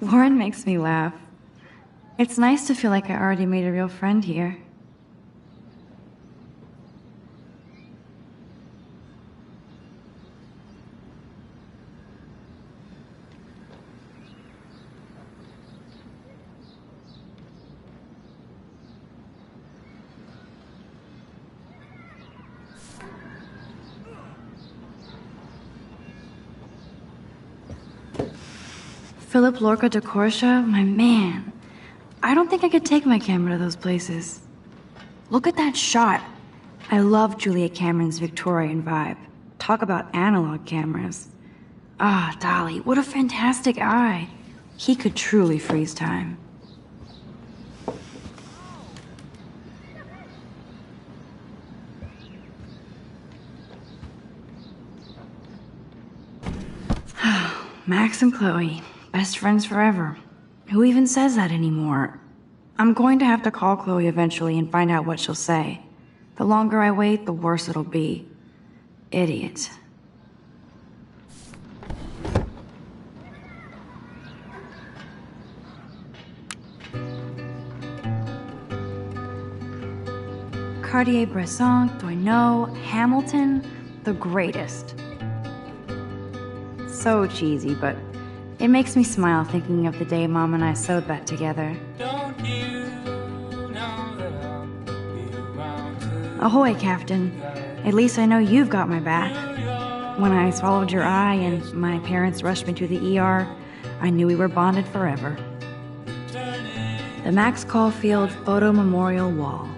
Warren makes me laugh. It's nice to feel like I already made a real friend here. Philip Lorca de Corsia, my man. I don't think I could take my camera to those places. Look at that shot. I love Julia Cameron's Victorian vibe. Talk about analog cameras. Ah, Dolly, what a fantastic eye. He could truly freeze time. Max and Chloe. Best friends forever. Who even says that anymore? I'm going to have to call Chloe eventually and find out what she'll say. The longer I wait, the worse it'll be. Idiot. Cartier-Bresson, Doisneau, Hamilton, the greatest. So cheesy, but it makes me smile thinking of the day Mom and I sewed that together. Ahoy, Captain. At least I know you've got my back. When I swallowed your eye and my parents rushed me to the ER, I knew we were bonded forever. The Max Caulfield Photo Memorial Wall.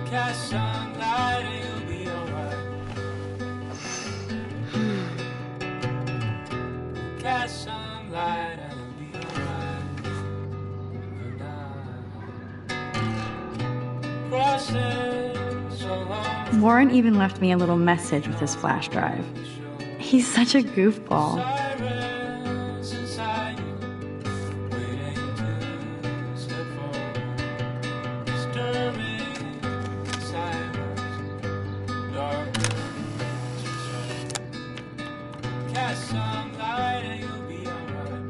Cast some light and you'll be alright. Cast some light and you'll be alright. Crossing so long. Warren even left me a little message with his flash drive. He's such a goofball. Sirens inside you, waiting to step forward. Disturbing silence, darkness. Cast some light and you'll be alright.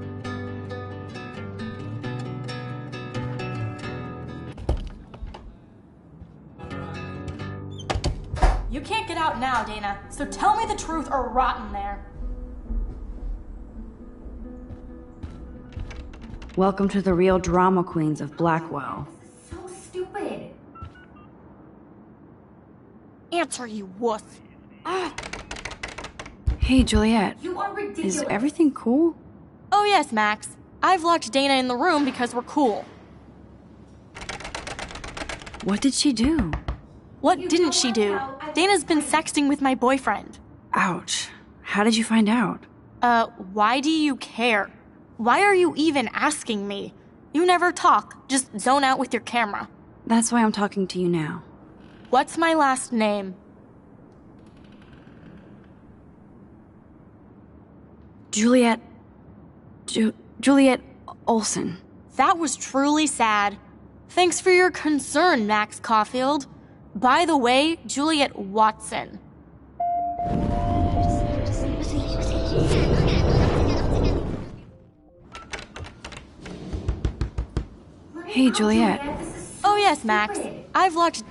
You can't get out now, Dana, so tell me the truth or rot in there. Welcome to the real drama queens of Blackwell. So stupid. Answer, you wuss. Hey, Juliet. You are ridiculous. Is everything cool? Oh yes, Max. I've locked Dana in the room because we're cool. What did she do? What didn't she do? Dana's been sexting with my boyfriend. Ouch. How did you find out? Why do you care? Why are you even asking me? You never talk, just zone out with your camera. That's why I'm talking to you now. What's my last name? Juliet... Juliet Olsen. That was truly sad. Thanks for your concern, Max Caulfield. By the way, Juliet Watson. Hey, Juliet. Oh yes, Max. I've locked...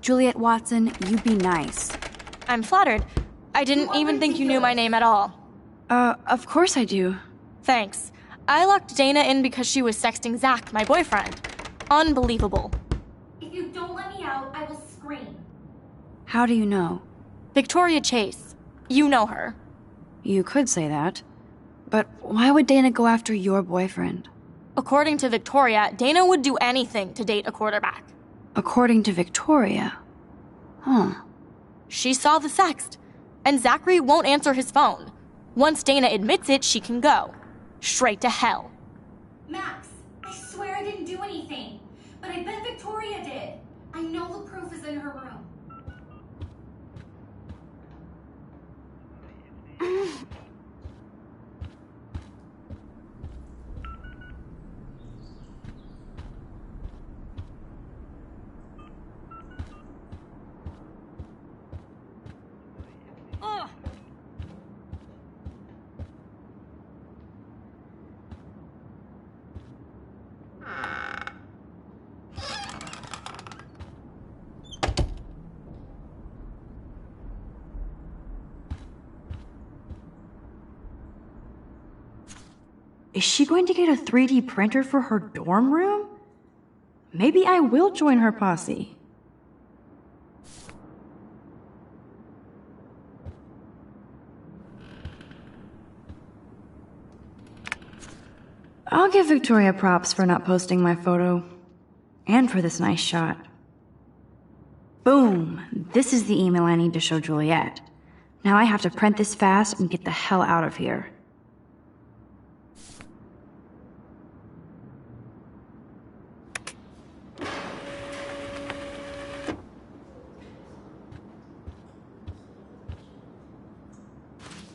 Juliet Watson, you be nice. I'm flattered. I didn't even think you knew my name at all. Of course I do. Thanks. I locked Dana in because she was sexting Zach, my boyfriend. Unbelievable. If you don't let me out, I will scream. How do you know? Victoria Chase. You know her. You could say that. But why would Dana go after your boyfriend? According to Victoria, Dana would do anything to date a quarterback. According to Victoria? Huh. She saw the sext, and Zachary won't answer his phone. Once Dana admits it, she can go. Straight to hell. Max, I swear I didn't do anything. But I bet Victoria did. I know the proof is in her room. Is she going to get a 3D printer for her dorm room? Maybe I will join her posse. I'll give Victoria props for not posting my photo. And for this nice shot. Boom! This is the email I need to show Juliet. Now I have to print this fast and get the hell out of here.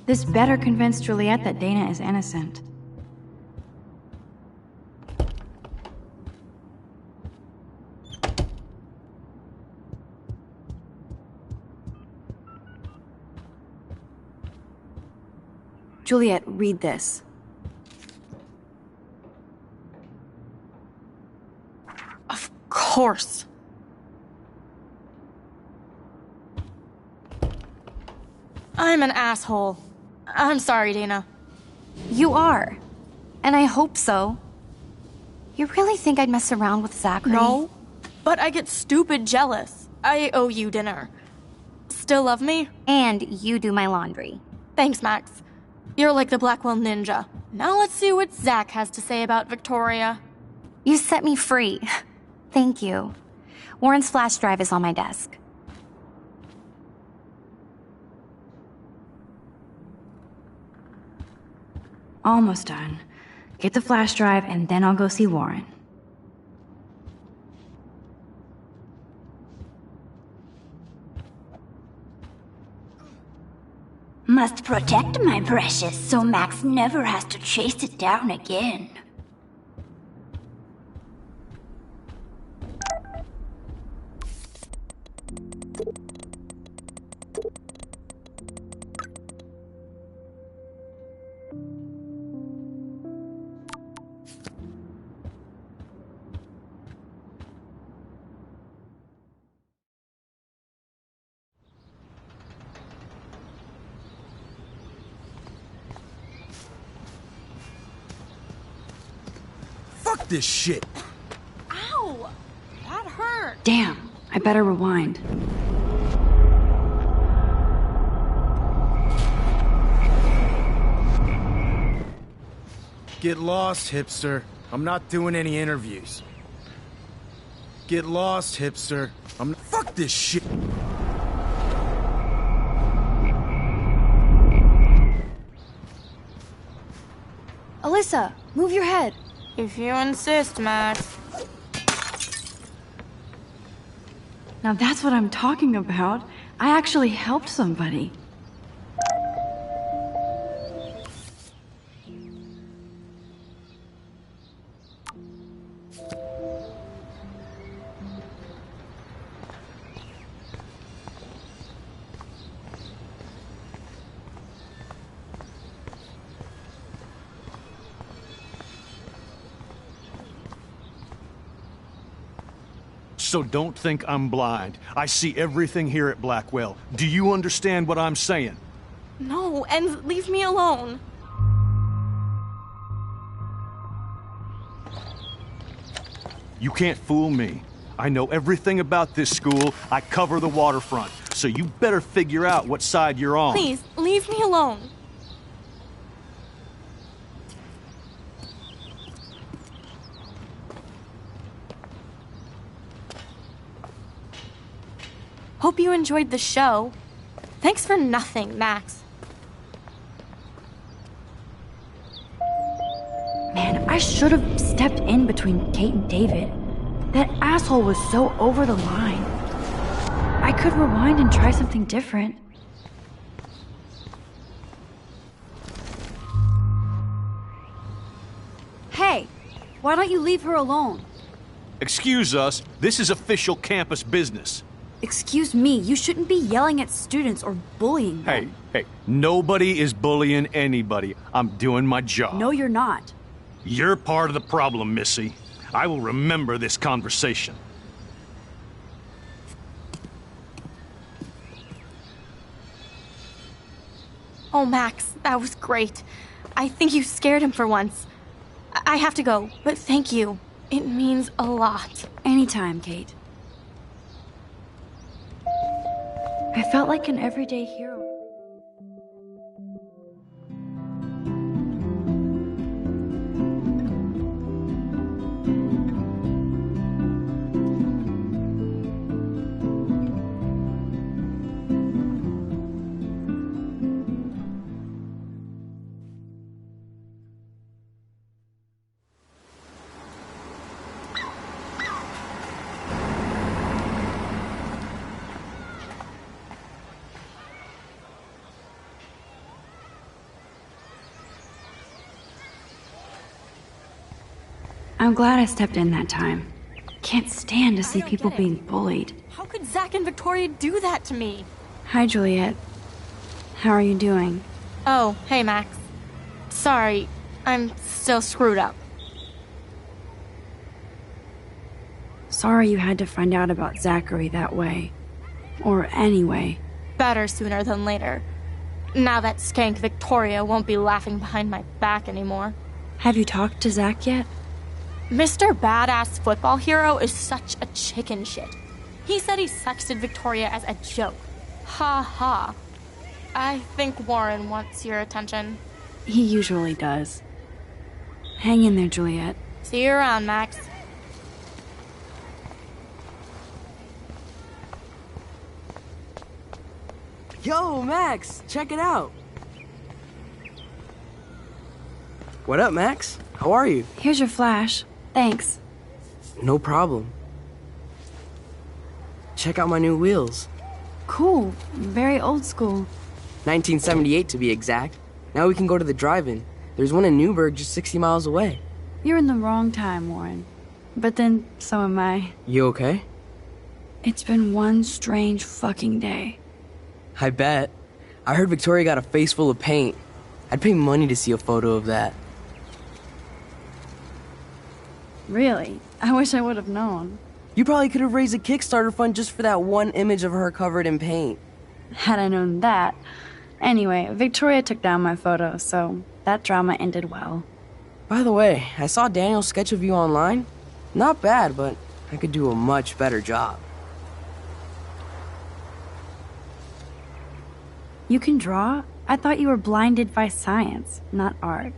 This better convince Juliet that Dana is innocent. Juliet, read this. Of course. I'm an asshole. I'm sorry, Dana. You are. And I hope so. You really think I'd mess around with Zachary? No, but I get stupid jealous. I owe you dinner. Still love me? And you do my laundry. Thanks, Max. You're like the Blackwell Ninja. Now let's see what Zach has to say about Victoria. You set me free. Thank you. Warren's flash drive is on my desk. Almost done. Get the flash drive and then I'll go see Warren. Must protect my precious so Max never has to chase it down again. Fuck this shit! Ow! That hurt! Damn, I better rewind. Get lost, hipster. I'm not doing any interviews. Get lost, hipster. Fuck this shit! Alyssa, move your head. If you insist, Max. Now that's what I'm talking about. I actually helped somebody. So don't think I'm blind. I see everything here at Blackwell. Do you understand what I'm saying? No, and leave me alone. You can't fool me. I know everything about this school. I cover the waterfront. So you better figure out what side you're on. Please, leave me alone. Hope you enjoyed the show. Thanks for nothing, Max. Man, I should have stepped in between Kate and David. That asshole was so over the line. I could rewind and try something different. Hey, why don't you leave her alone? Excuse us, this is official campus business. Excuse me, you shouldn't be yelling at students or bullying them. Hey, nobody is bullying anybody. I'm doing my job. No, you're not. You're part of the problem, Missy. I will remember this conversation. Oh, Max, that was great. I think you scared him for once. I have to go, but thank you. It means a lot. Anytime, Kate. I felt like an everyday hero. I'm glad I stepped in that time. Can't stand to see people being bullied. How could Zach and Victoria do that to me? Hi, Juliet. How are you doing? Oh, hey, Max. Sorry, I'm still screwed up. Sorry you had to find out about Zachary that way. Or anyway. Better sooner than later. Now that skank Victoria won't be laughing behind my back anymore. Have you talked to Zach yet? Mr. Badass Football Hero is such a chicken shit. He said he sexted Victoria as a joke. Ha ha. I think Warren wants your attention. He usually does. Hang in there, Juliet. See you around, Max. Yo, Max, check it out. What up, Max? How are you? Here's your flash. Thanks. No problem. Check out my new wheels. Cool. Very old school. 1978 to be exact. Now we can go to the drive-in. There's one in Newburgh just 60 miles away. You're in the wrong time, Warren. But then, so am I. You okay? It's been one strange fucking day. I bet. I heard Victoria got a face full of paint. I'd pay money to see a photo of that. Really? I wish I would have known. You probably could have raised a Kickstarter fund just for that one image of her covered in paint. Had I known that. Anyway, Victoria took down my photo, so that drama ended well. By the way, I saw Daniel's sketch of you online. Not bad, but I could do a much better job. You can draw? I thought you were blinded by science, not art.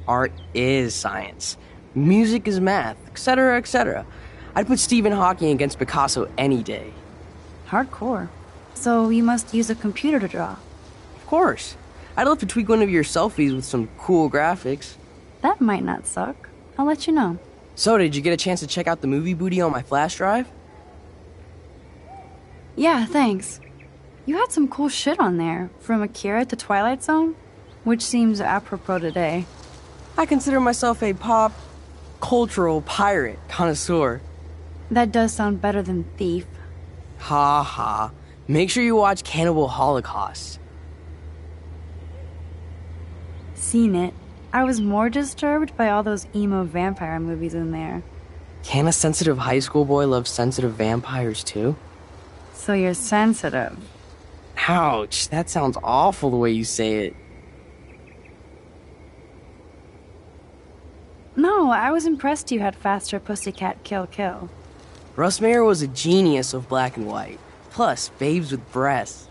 Art is science. Music is math, etc., etc. I'd put Stephen Hawking against Picasso any day. Hardcore. So you must use a computer to draw. Of course. I'd love to tweak one of your selfies with some cool graphics. That might not suck. I'll let you know. So, did you get a chance to check out the movie booty on my flash drive? Yeah, thanks. You had some cool shit on there, from Akira to Twilight Zone, which seems apropos today. I consider myself a pop cultural pirate connoisseur. That does sound better than thief. Ha ha. Make sure you watch Cannibal Holocaust. Seen it. I was more disturbed by all those emo vampire movies in there. Can a sensitive high school boy love sensitive vampires too? So you're sensitive. Ouch, that sounds awful the way you say it. No, I was impressed you had faster Pussycat Kill Kill. Russ Meyer was a genius of black and white. Plus, babes with breasts.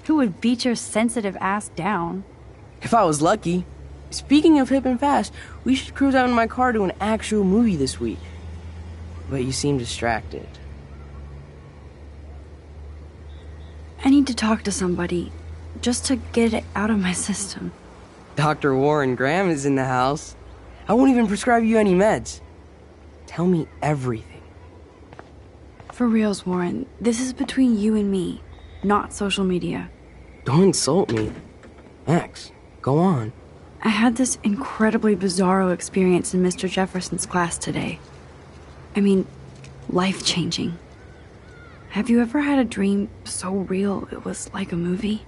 Who would beat your sensitive ass down? If I was lucky. Speaking of hip and fast, we should cruise out in my car to an actual movie this week. But you seem distracted. I need to talk to somebody, just to get it out of my system. Dr. Warren Graham is in the house. I won't even prescribe you any meds. Tell me everything. For reals, Warren, this is between you and me, not social media. Don't insult me. Max, go on. I had this incredibly bizarro experience in Mr. Jefferson's class today. I mean, life-changing. Have you ever had a dream so real it was like a movie?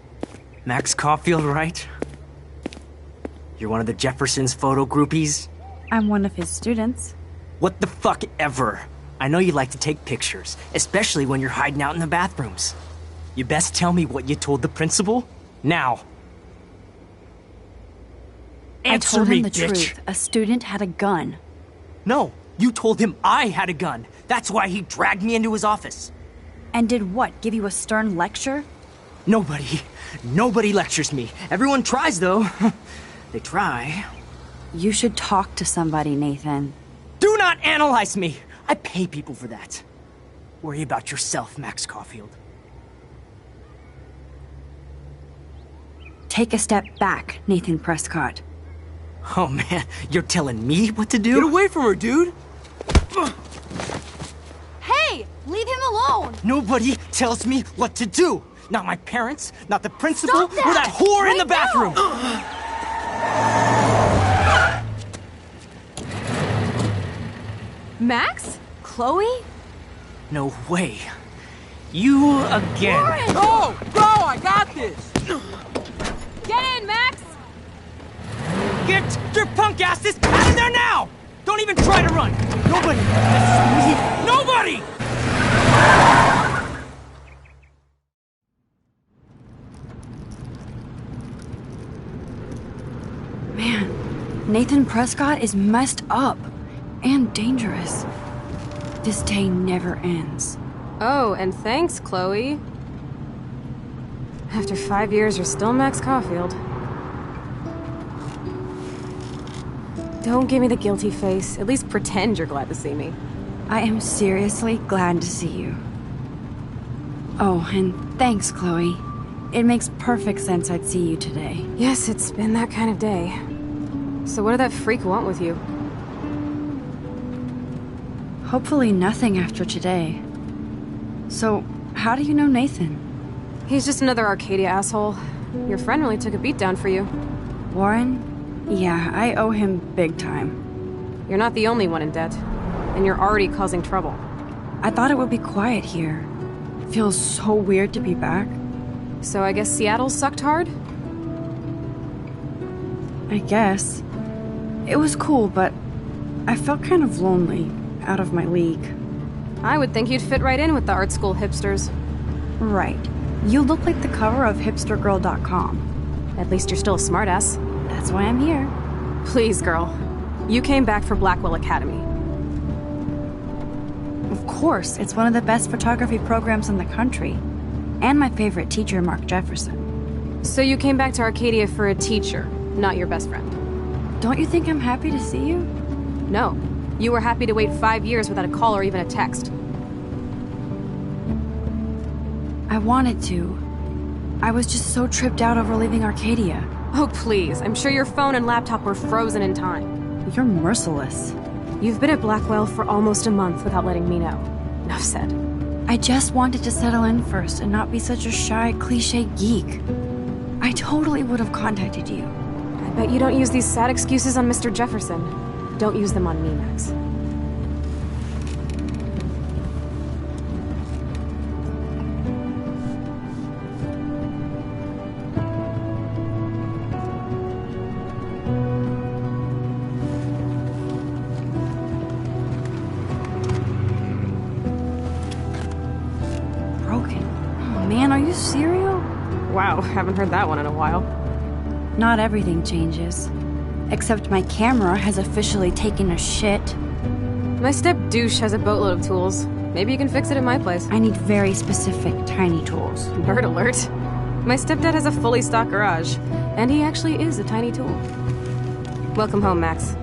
Max Caulfield, right? You're one of the Jefferson's photo groupies? I'm one of his students. What the fuck ever? I know you like to take pictures, especially when you're hiding out in the bathrooms. You best tell me what you told the principal, now. Answer I told him me, the bitch. truth. A student had a gun. No, you told him I had a gun. That's why he dragged me into his office. And did what, give you a stern lecture? Nobody lectures me. Everyone tries, though. They try. You should talk to somebody, Nathan. Do not analyze me! I pay people for that. Worry about yourself, Max Caulfield. Take a step back, Nathan Prescott. Oh man, you're telling me what to do? Get away from her, dude! Hey! Leave him alone! Nobody tells me what to do! Not my parents, not the principal, Stop that! or that whore in the bathroom! Max? Chloe? No way. You again. Warren! Go! Go! I got this! Get in, Max! Get your punk asses out of there now! Don't even try to run! Nobody! Nobody! Man, Nathan Prescott is messed up. And dangerous. This day never ends. Oh, and thanks, Chloe. After 5 years, you're still Max Caulfield. Don't give me the guilty face. At least pretend you're glad to see me. I am seriously glad to see you. Oh, and thanks, Chloe. It makes perfect sense I'd see you today. Yes, it's been that kind of day. So what did that freak want with you? Hopefully nothing after today. So, how do you know Nathan? He's just another Arcadia asshole. Your friend really took a beat down for you. Warren? Yeah, I owe him big time. You're not the only one in debt. And you're already causing trouble. I thought it would be quiet here. Feels so weird to be back. So I guess Seattle sucked hard? I guess. It was cool, but I felt kind of lonely, out of my league. I would think you'd fit right in with the art school hipsters. Right. You look like the cover of hipstergirl.com. At least you're still a smartass. That's why I'm here. Please, girl. You came back for Blackwell Academy. Of course, it's one of the best photography programs in the country. And my favorite teacher, Mark Jefferson. So you came back to Arcadia for a teacher, not your best friend. Don't you think I'm happy to see you? No. You were happy to wait 5 years without a call or even a text. I wanted to. I was just so tripped out over leaving Arcadia. Oh, please. I'm sure your phone and laptop were frozen in time. You're merciless. You've been at Blackwell for almost a month without letting me know. Enough said. I just wanted to settle in first and not be such a shy, cliché geek. I totally would have contacted you. I bet you don't use these sad excuses on Mr. Jefferson. Don't use them on me, Max. Man, are you serial? Wow, haven't heard that one in a while. Not everything changes. Except my camera has officially taken a shit. My step-douche has a boatload of tools. Maybe you can fix it at my place. I need very specific, tiny tools. Nerd alert. My stepdad has a fully stocked garage. And he actually is a tiny tool. Welcome home, Max.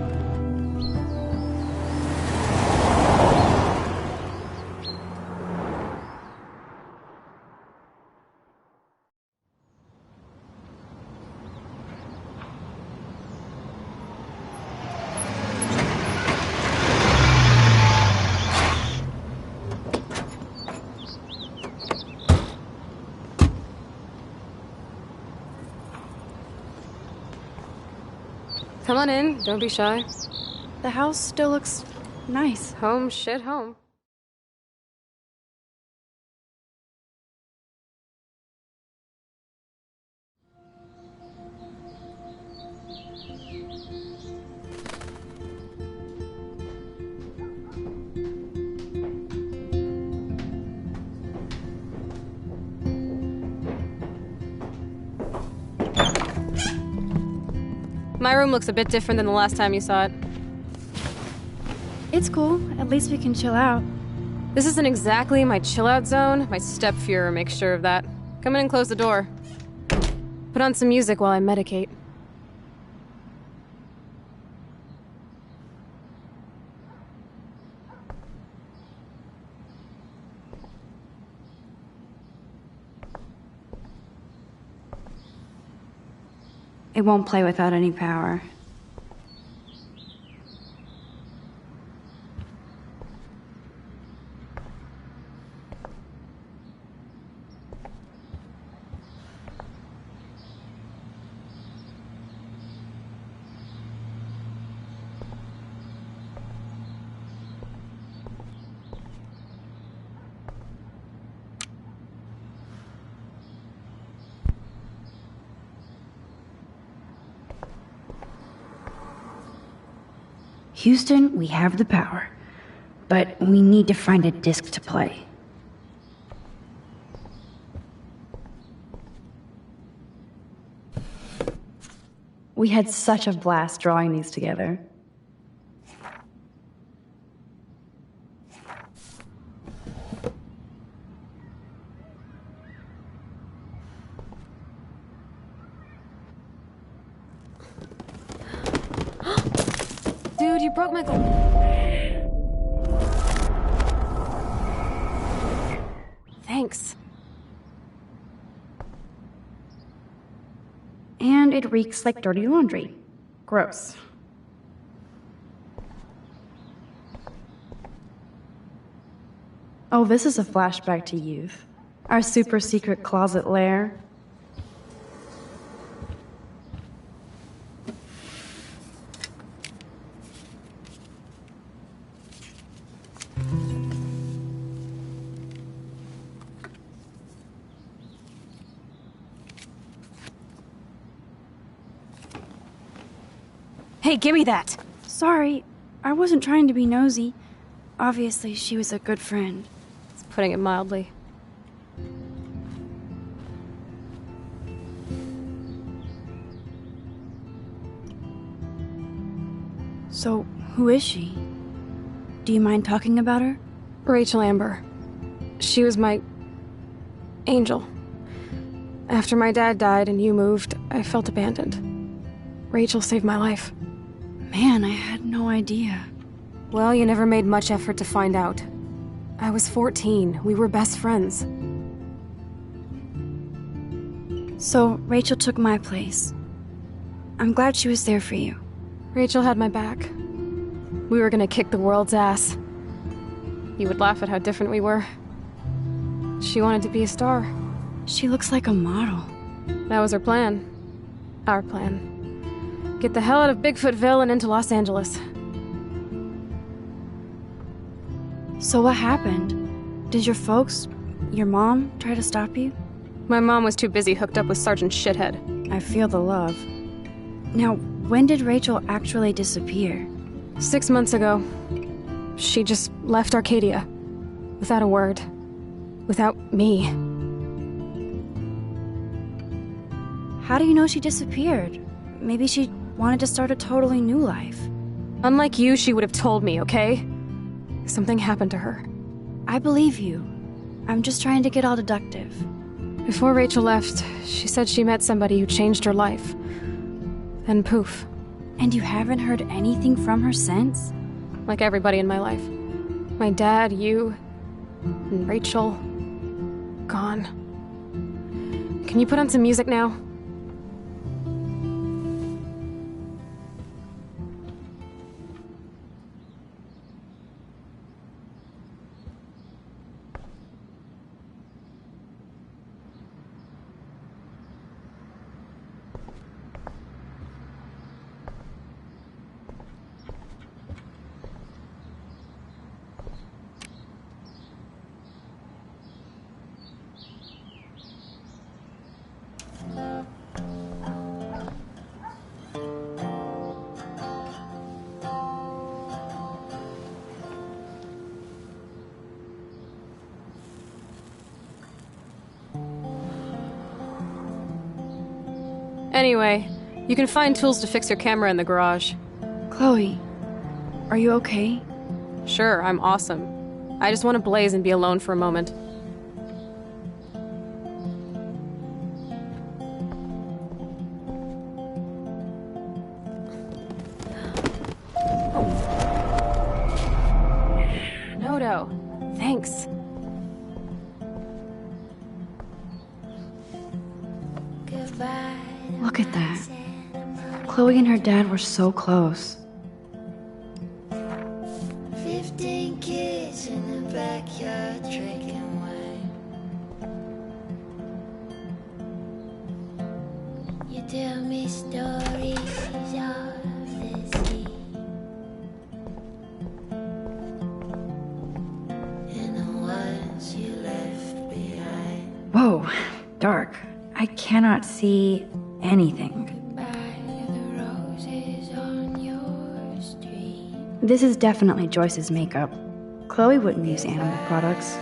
Come on in, don't be shy. The house still looks nice. Home shit home. My room looks a bit different than the last time you saw it. It's cool. At least we can chill out. This isn't exactly my chill-out zone. My step-Fuhrer makes sure of that. Come in and close the door. Put on some music while I medicate. It won't play without any power. Houston, we have the power, but we need to find a disc to play. We had such a blast drawing these together. Dude, you broke my glass. Thanks. And it reeks like dirty laundry. Gross. Oh, this is a flashback to youth. Our super secret closet lair. Hey, give me that! Sorry, I wasn't trying to be nosy. Obviously, she was a good friend. It's putting it mildly. So, who is she? Do you mind talking about her? Rachel Amber. She was my... angel. After my dad died and you moved, I felt abandoned. Rachel saved my life. Man, I had no idea. Well, you never made much effort to find out. I was 14. We were best friends. So, Rachel took my place. I'm glad she was there for you. Rachel had my back. We were gonna kick the world's ass. You would laugh at how different we were. She wanted to be a star. She looks like a model. That was her plan. Our plan. Get the hell out of Bigfootville and into Los Angeles. So what happened? Did your folks, your mom, try to stop you? My mom was too busy hooked up with Sergeant Shithead. I feel the love. Now, when did Rachel actually disappear? 6 months ago. She just left Arcadia. Without a word. Without me. How do you know she disappeared? Maybe she wanted to start a totally new life. Unlike you, she would have told me, okay? Something happened to her. I believe you. I'm just trying to get all deductive. Before Rachel left, she said she met somebody who changed her life. Then poof. And you haven't heard anything from her since? Like everybody in my life. My dad, you, and Rachel. Gone. Can you put on some music now? Anyway, you can find tools to fix your camera in the garage. Chloe, are you okay? Sure, I'm awesome. I just want to blaze and be alone for a moment. Nodo, thanks. Look at that. Chloe and her dad were so close. 15 kids in the backyard drinking wine. You tell me stories of the sea, and the ones you left behind. Whoa, dark. I cannot see anything. This is definitely Joyce's makeup. Chloe wouldn't use animal products.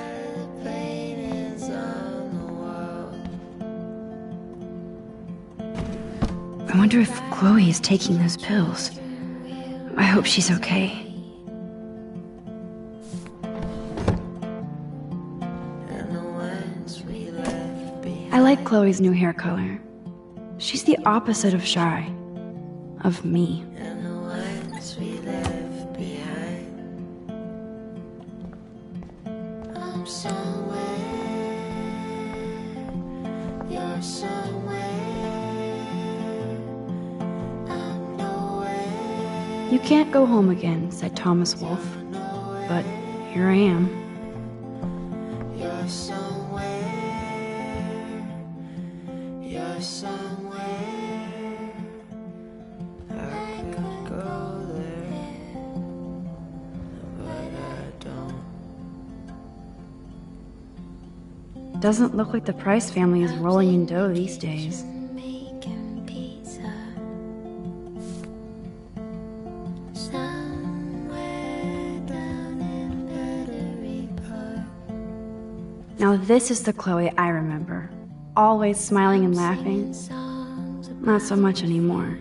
I wonder if Chloe is taking those pills. I hope she's okay. I like Chloe's new hair color. She's the opposite of shy. Of me. You're somewhere. You can't go home again, said Thomas Wolfe. But here I am. You're somewhere. You're somewhere. I could go there, but I don't. Doesn't look like the Price family is rolling in dough these days. Making pizza. Somewhere down in Battery Park. Now this is the Chloe I remember. Always smiling and laughing. Not so much anymore.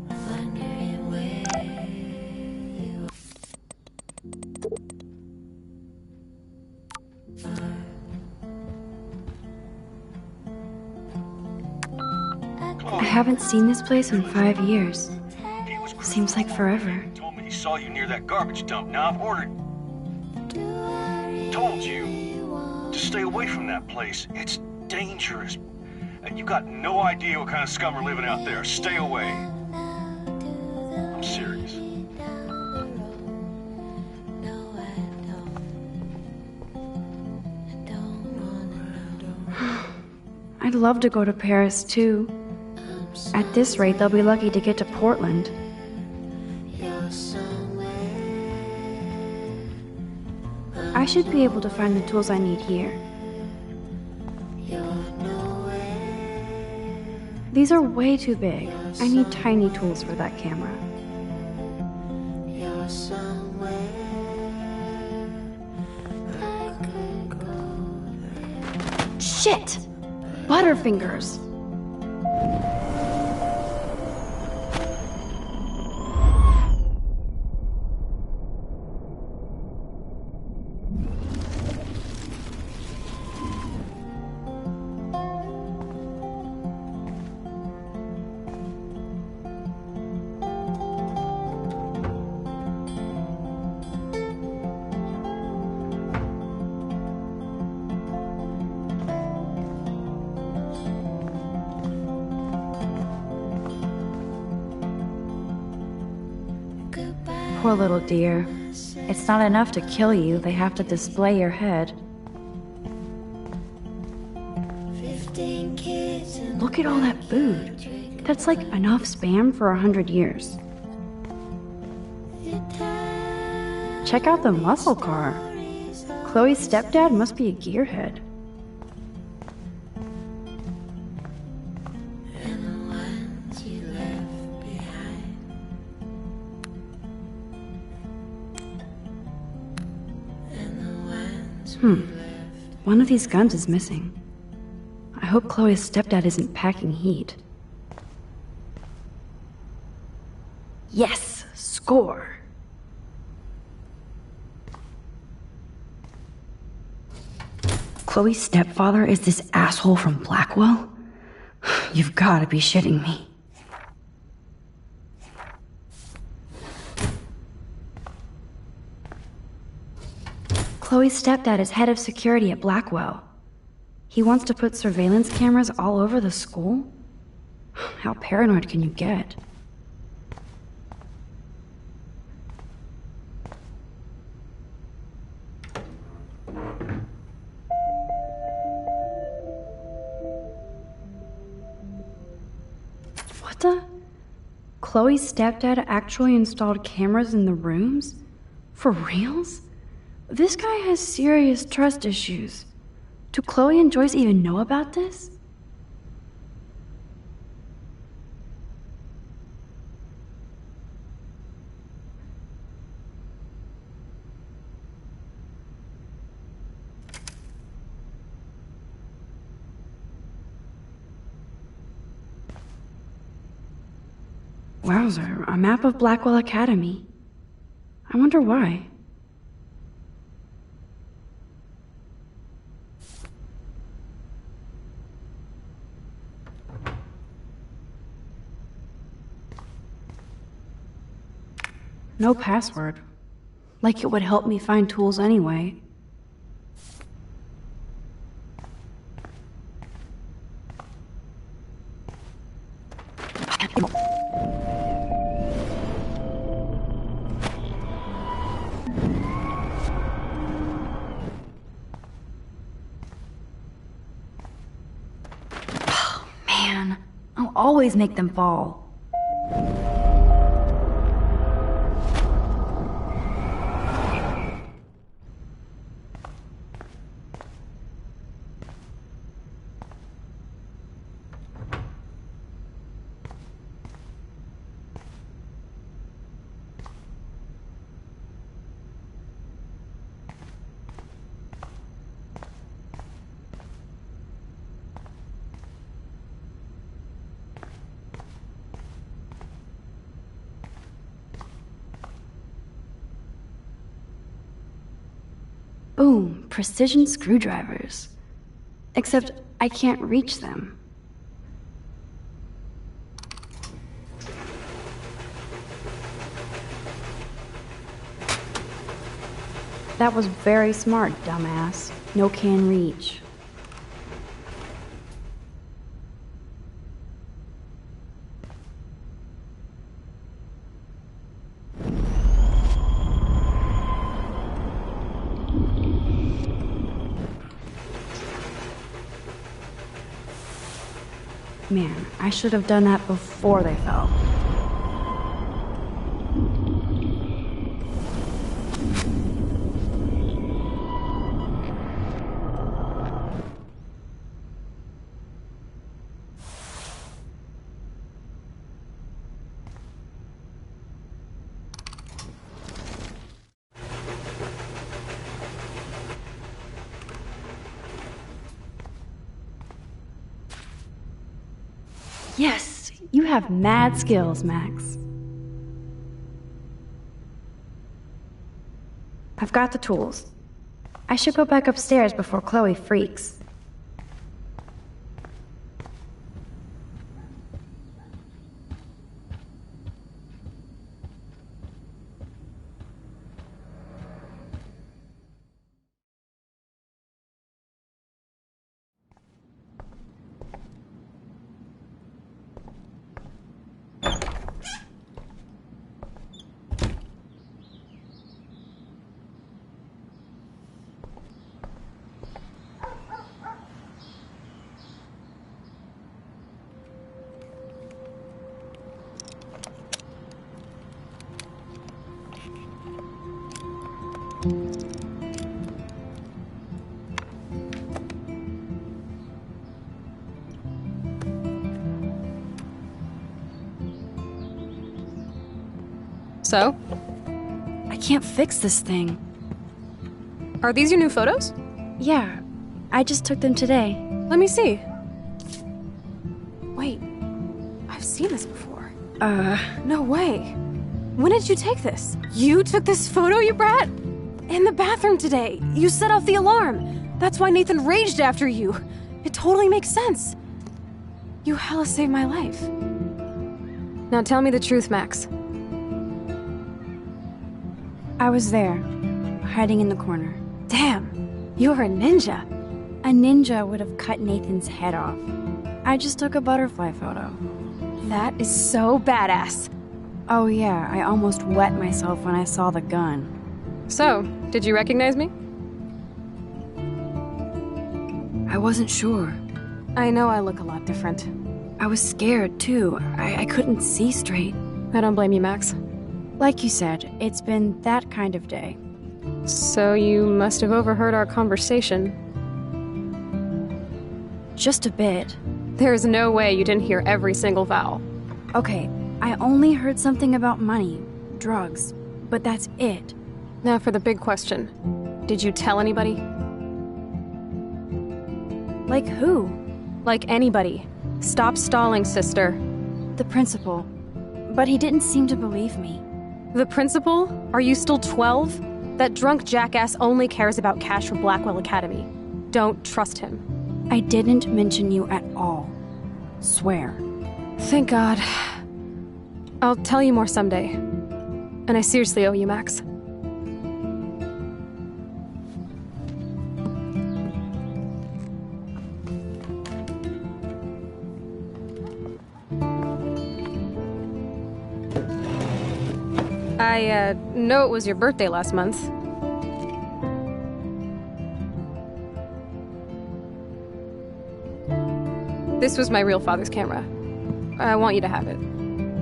Wondering where you I haven't seen this place in 5 years. Seems like forever. Told me he saw you near that garbage dump. Now I've ordered. Told you to stay away from that place. It's dangerous. And you got no idea what kind of scum are living out there. Stay away. I'm serious. I'd love to go to Paris too. At this rate, they'll be lucky to get to Portland. I should be able to find the tools I need here. These are way too big. I need tiny tools for that camera. Shit! Butterfingers! Poor little dear. It's not enough to kill you, they have to display your head. 15 kids and Look at all that food. That's like enough spam for 100 years. Check out the muscle car. Chloe's stepdad must be a gearhead. and the ones you left behind. And the ones One of these guns is missing. I hope Chloe's stepdad isn't packing heat. Yes! Score! Chloe's stepfather is this asshole from Blackwell? You've gotta be shitting me. Chloe's stepdad is head of security at Blackwell. He wants to put surveillance cameras all over the school? How paranoid can you get? What the? Chloe's stepdad actually installed cameras in the rooms? For reals? This guy has serious trust issues. Do Chloe and Joyce even know about this? Wowzer, a map of Blackwell Academy. I wonder why. No password. Like it would help me find tools anyway. Man, I'll always make them fall. Boom, precision screwdrivers. Except I can't reach them. That was very smart, dumbass. No can reach. Man, I should have done that before they fell. Yes, you have mad skills, Max. I've got the tools. I should go back upstairs before Chloe freaks. So? I can't fix this thing. Are these your new photos? Yeah, I just took them today. Let me see. Wait, I've seen this before. No way. When did you take this? You took this photo, you brat? In the bathroom today. You set off the alarm. That's why Nathan raged after you. It totally makes sense. You hella saved my life. Now tell me the truth, Max. I was there, hiding in the corner. Damn, you're a ninja. A ninja would have cut Nathan's head off. I just took a butterfly photo. That is so badass. Oh yeah, I almost wet myself when I saw the gun. So, did you recognize me? I wasn't sure. I know I look a lot different. I was scared too. I couldn't see straight. I don't blame you, Max. Like you said, it's been that kind of day. So you must have overheard our conversation. Just a bit. There's no way you didn't hear every single vowel. Okay, I only heard something about money, drugs, but that's it. Now for the big question. Did you tell anybody? Like who? Like anybody. Stop stalling, sister. The principal. But he didn't seem to believe me. The principal? Are you still 12? That drunk jackass only cares about cash for Blackwell Academy. Don't trust him. I didn't mention you at all. Swear. Thank God. I'll tell you more someday. And I seriously owe you, Max. I know it was your birthday last month. This was my real father's camera. I want you to have it.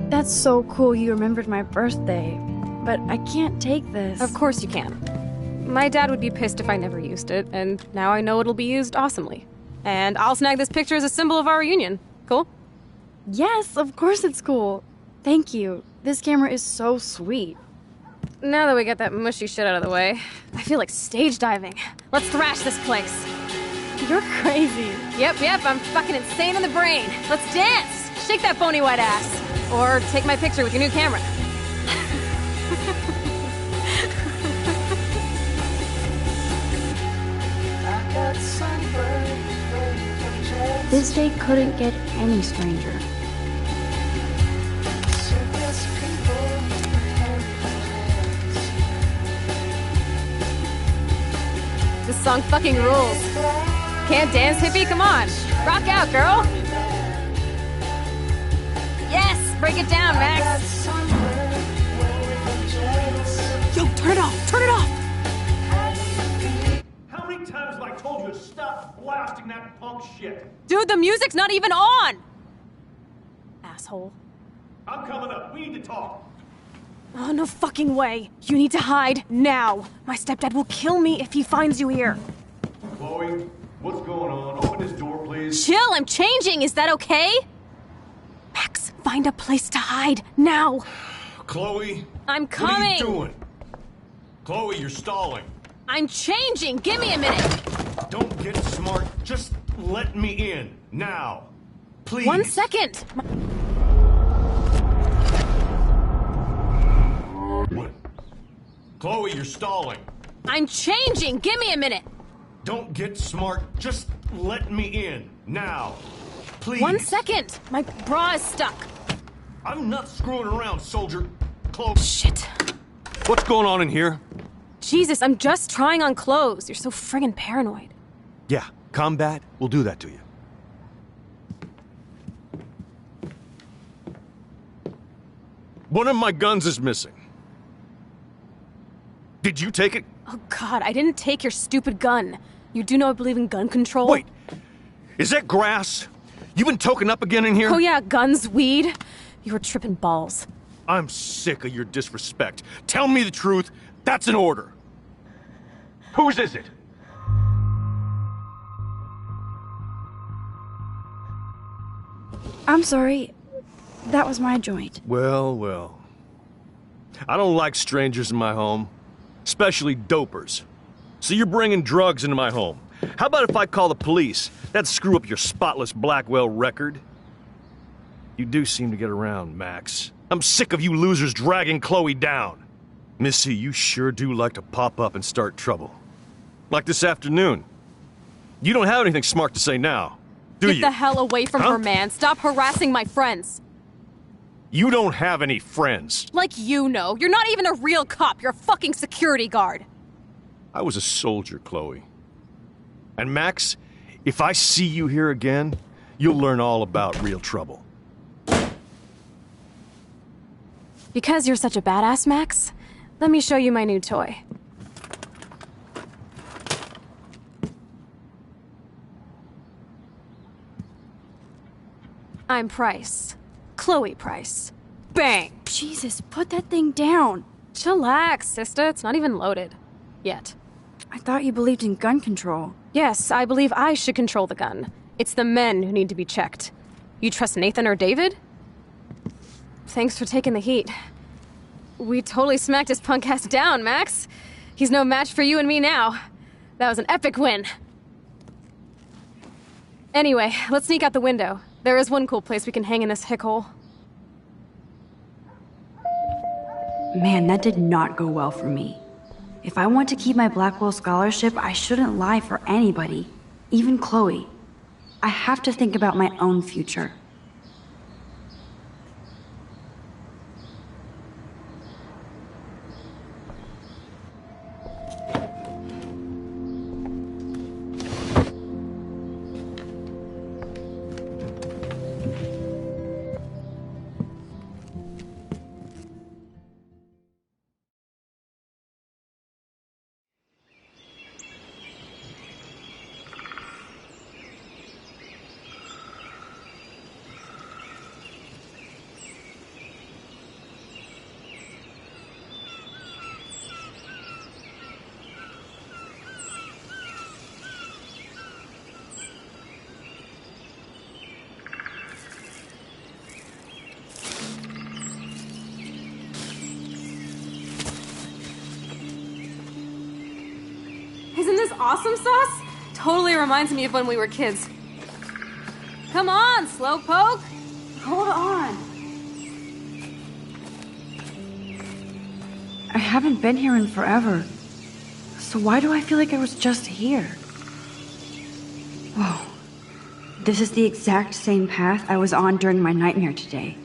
That's so cool you remembered my birthday. But I can't take this. Of course you can. My dad would be pissed if I never used it, and now I know it'll be used awesomely. And I'll snag this picture as a symbol of our reunion. Cool? Yes, of course it's cool. Thank you. This camera is so sweet. Now that we got that mushy shit out of the way, I feel like stage diving. Let's thrash this place. You're crazy. Yep, I'm fucking insane in the brain. Let's dance! Shake that bony white ass. Or take my picture with your new camera. This day couldn't get any stranger. This song fucking rules. Can't dance, hippie? Come on. Rock out, girl. Yes! Break it down, Max. Yo, turn it off! Turn it off! How many times have I told you to stop blasting that punk shit? Dude, the music's not even on! Asshole. I'm coming up. We need to talk. Oh, no fucking way. You need to hide now. My stepdad will kill me if he finds you here. Chloe, what's going on? Open this door, please. Chill, I'm changing. Is that okay? Max, find a place to hide now. Chloe. I'm coming. What are you doing? Chloe, you're stalling. I'm changing. Give me a minute. Don't get smart. Just let me in. Now. Please. 1 second. What? Chloe, you're stalling. I'm changing. Give me a minute. Don't get smart. Just let me in. Now. Please. 1 second. My bra is stuck. I'm not screwing around, soldier. Chloe. Shit. What's going on in here? Jesus, I'm just trying on clothes. You're so friggin' paranoid. Yeah, combat will do that to you. One of my guns is missing. Did you take it? Oh God, I didn't take your stupid gun. You do know I believe in gun control? Wait, is that grass? You been toking up again in here? Oh yeah, guns, weed. You were tripping balls. I'm sick of your disrespect. Tell me the truth. That's an order. Whose is it? I'm sorry. That was my joint. Well. I don't like strangers in my home, especially dopers. So you're bringing drugs into my home. How about if I call the police? That'd screw up your spotless Blackwell record. You do seem to get around, Max. I'm sick of you losers dragging Chloe down. Missy, you sure do like to pop up and start trouble. Like this afternoon. You don't have anything smart to say now, do you? Get the hell away from her, man. Stop harassing my friends. You don't have any friends. Like you know. You're not even a real cop. You're a fucking security guard. I was a soldier, Chloe. And Max, if I see you here again, you'll learn all about real trouble. Because you're such a badass, Max, let me show you my new toy. I'm Price. Chloe Price. Bang! Jesus, put that thing down. Chillax, sister. It's not even loaded. Yet. I thought you believed in gun control. Yes, I believe I should control the gun. It's the men who need to be checked. You trust Nathan or David? Thanks for taking the heat. We totally smacked his punk ass down, Max. He's no match for you and me now. That was an epic win. Anyway, let's sneak out the window. There is one cool place we can hang in this hick hole. Man, that did not go well for me. If I want to keep my Blackwell scholarship, I shouldn't lie for anybody, even Chloe. I have to think about my own future. awesome sauce? Totally reminds me of when we were kids. Come on, Slowpoke! Hold on. I haven't been here in forever. So why do I feel like I was just here? Whoa. This is the exact same path I was on during my nightmare today.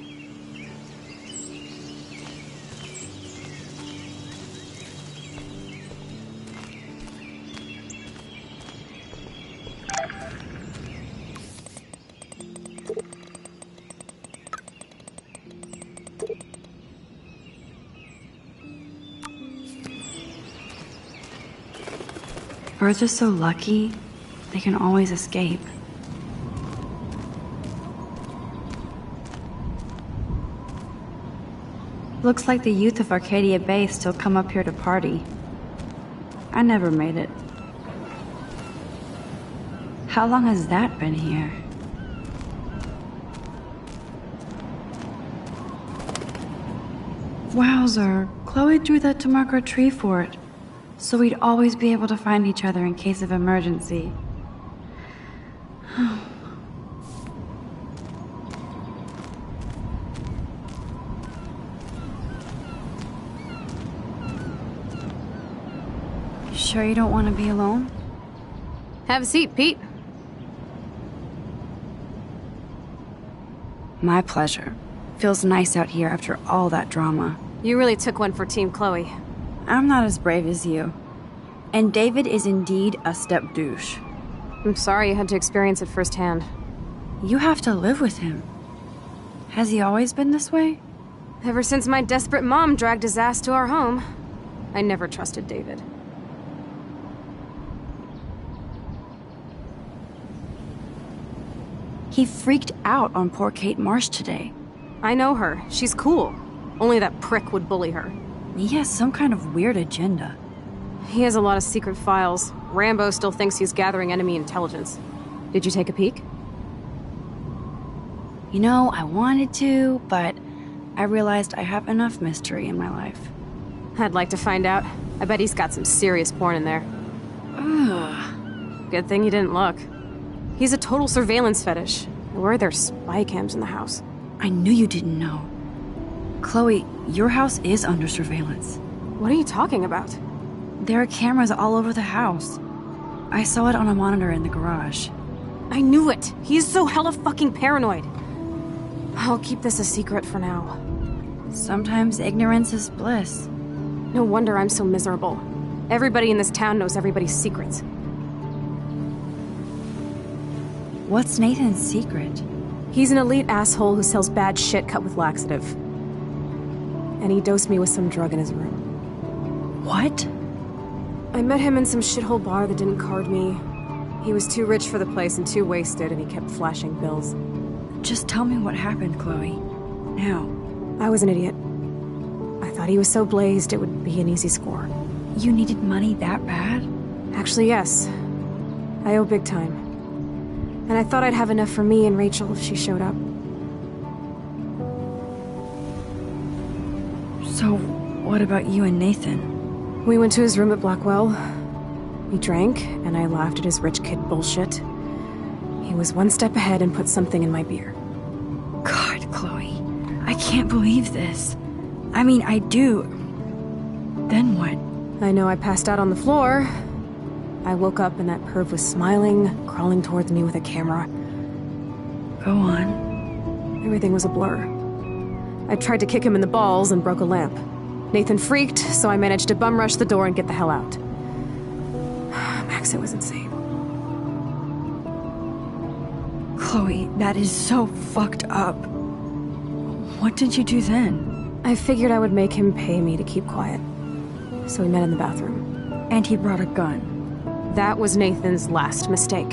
Birds are so lucky, they can always escape. Looks like the youth of Arcadia Bay still come up here to party. I never made it. How long has that been here? Wowzer, Chloe drew that to mark our tree fort, so we'd always be able to find each other in case of emergency. Sure you don't want to be alone? Have a seat, Pete. My pleasure. Feels nice out here after all that drama. You really took one for Team Chloe. I'm not as brave as you. And David is indeed a step douche. I'm sorry you had to experience it firsthand. You have to live with him. Has he always been this way? Ever since my desperate mom dragged his ass to our home. I never trusted David. He freaked out on poor Kate Marsh today. I know her. She's cool. Only that prick would bully her. He has some kind of weird agenda. He has a lot of secret files. Rambo still thinks he's gathering enemy intelligence. Did you take a peek? You know, I wanted to, but I realized I have enough mystery in my life. I'd like to find out. I bet he's got some serious porn in there. Ugh. Good thing you didn't look. He's a total surveillance fetish. Where are there spy cams in the house? I knew you didn't know. Chloe, your house is under surveillance. What are you talking about? There are cameras all over the house. I saw it on a monitor in the garage. I knew it! He's so hella fucking paranoid. I'll keep this a secret for now. Sometimes ignorance is bliss. No wonder I'm so miserable. Everybody in this town knows everybody's secrets. What's Nathan's secret? He's an elite asshole who sells bad shit cut with laxative. And he dosed me with some drug in his room. What? I met him in some shithole bar that didn't card me. He was too rich for the place and too wasted, and he kept flashing bills. Just tell me what happened, Chloe. Now. I was an idiot. I thought he was so blazed it would be an easy score. You needed money that bad? Actually, yes. I owe big time. And I thought I'd have enough for me and Rachel if she showed up. So, what about you and Nathan? We went to his room at Blackwell. We drank, and I laughed at his rich kid bullshit. He was one step ahead and put something in my beer. God, Chloe. I can't believe this. I mean, I do. Then what? I know I passed out on the floor. I woke up and that perv was smiling, crawling towards me with a camera. Go on. Everything was a blur. I tried to kick him in the balls and broke a lamp. Nathan freaked, so I managed to bum rush the door and get the hell out. Max, it was insane. Chloe, that is so fucked up. What did you do then? I figured I would make him pay me to keep quiet. So we met in the bathroom. And he brought a gun. That was Nathan's last mistake.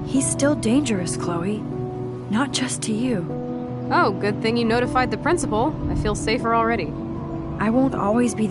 He's still dangerous, Chloe. Not just to you. Oh, good thing you notified the principal. I feel safer already. I won't always be there.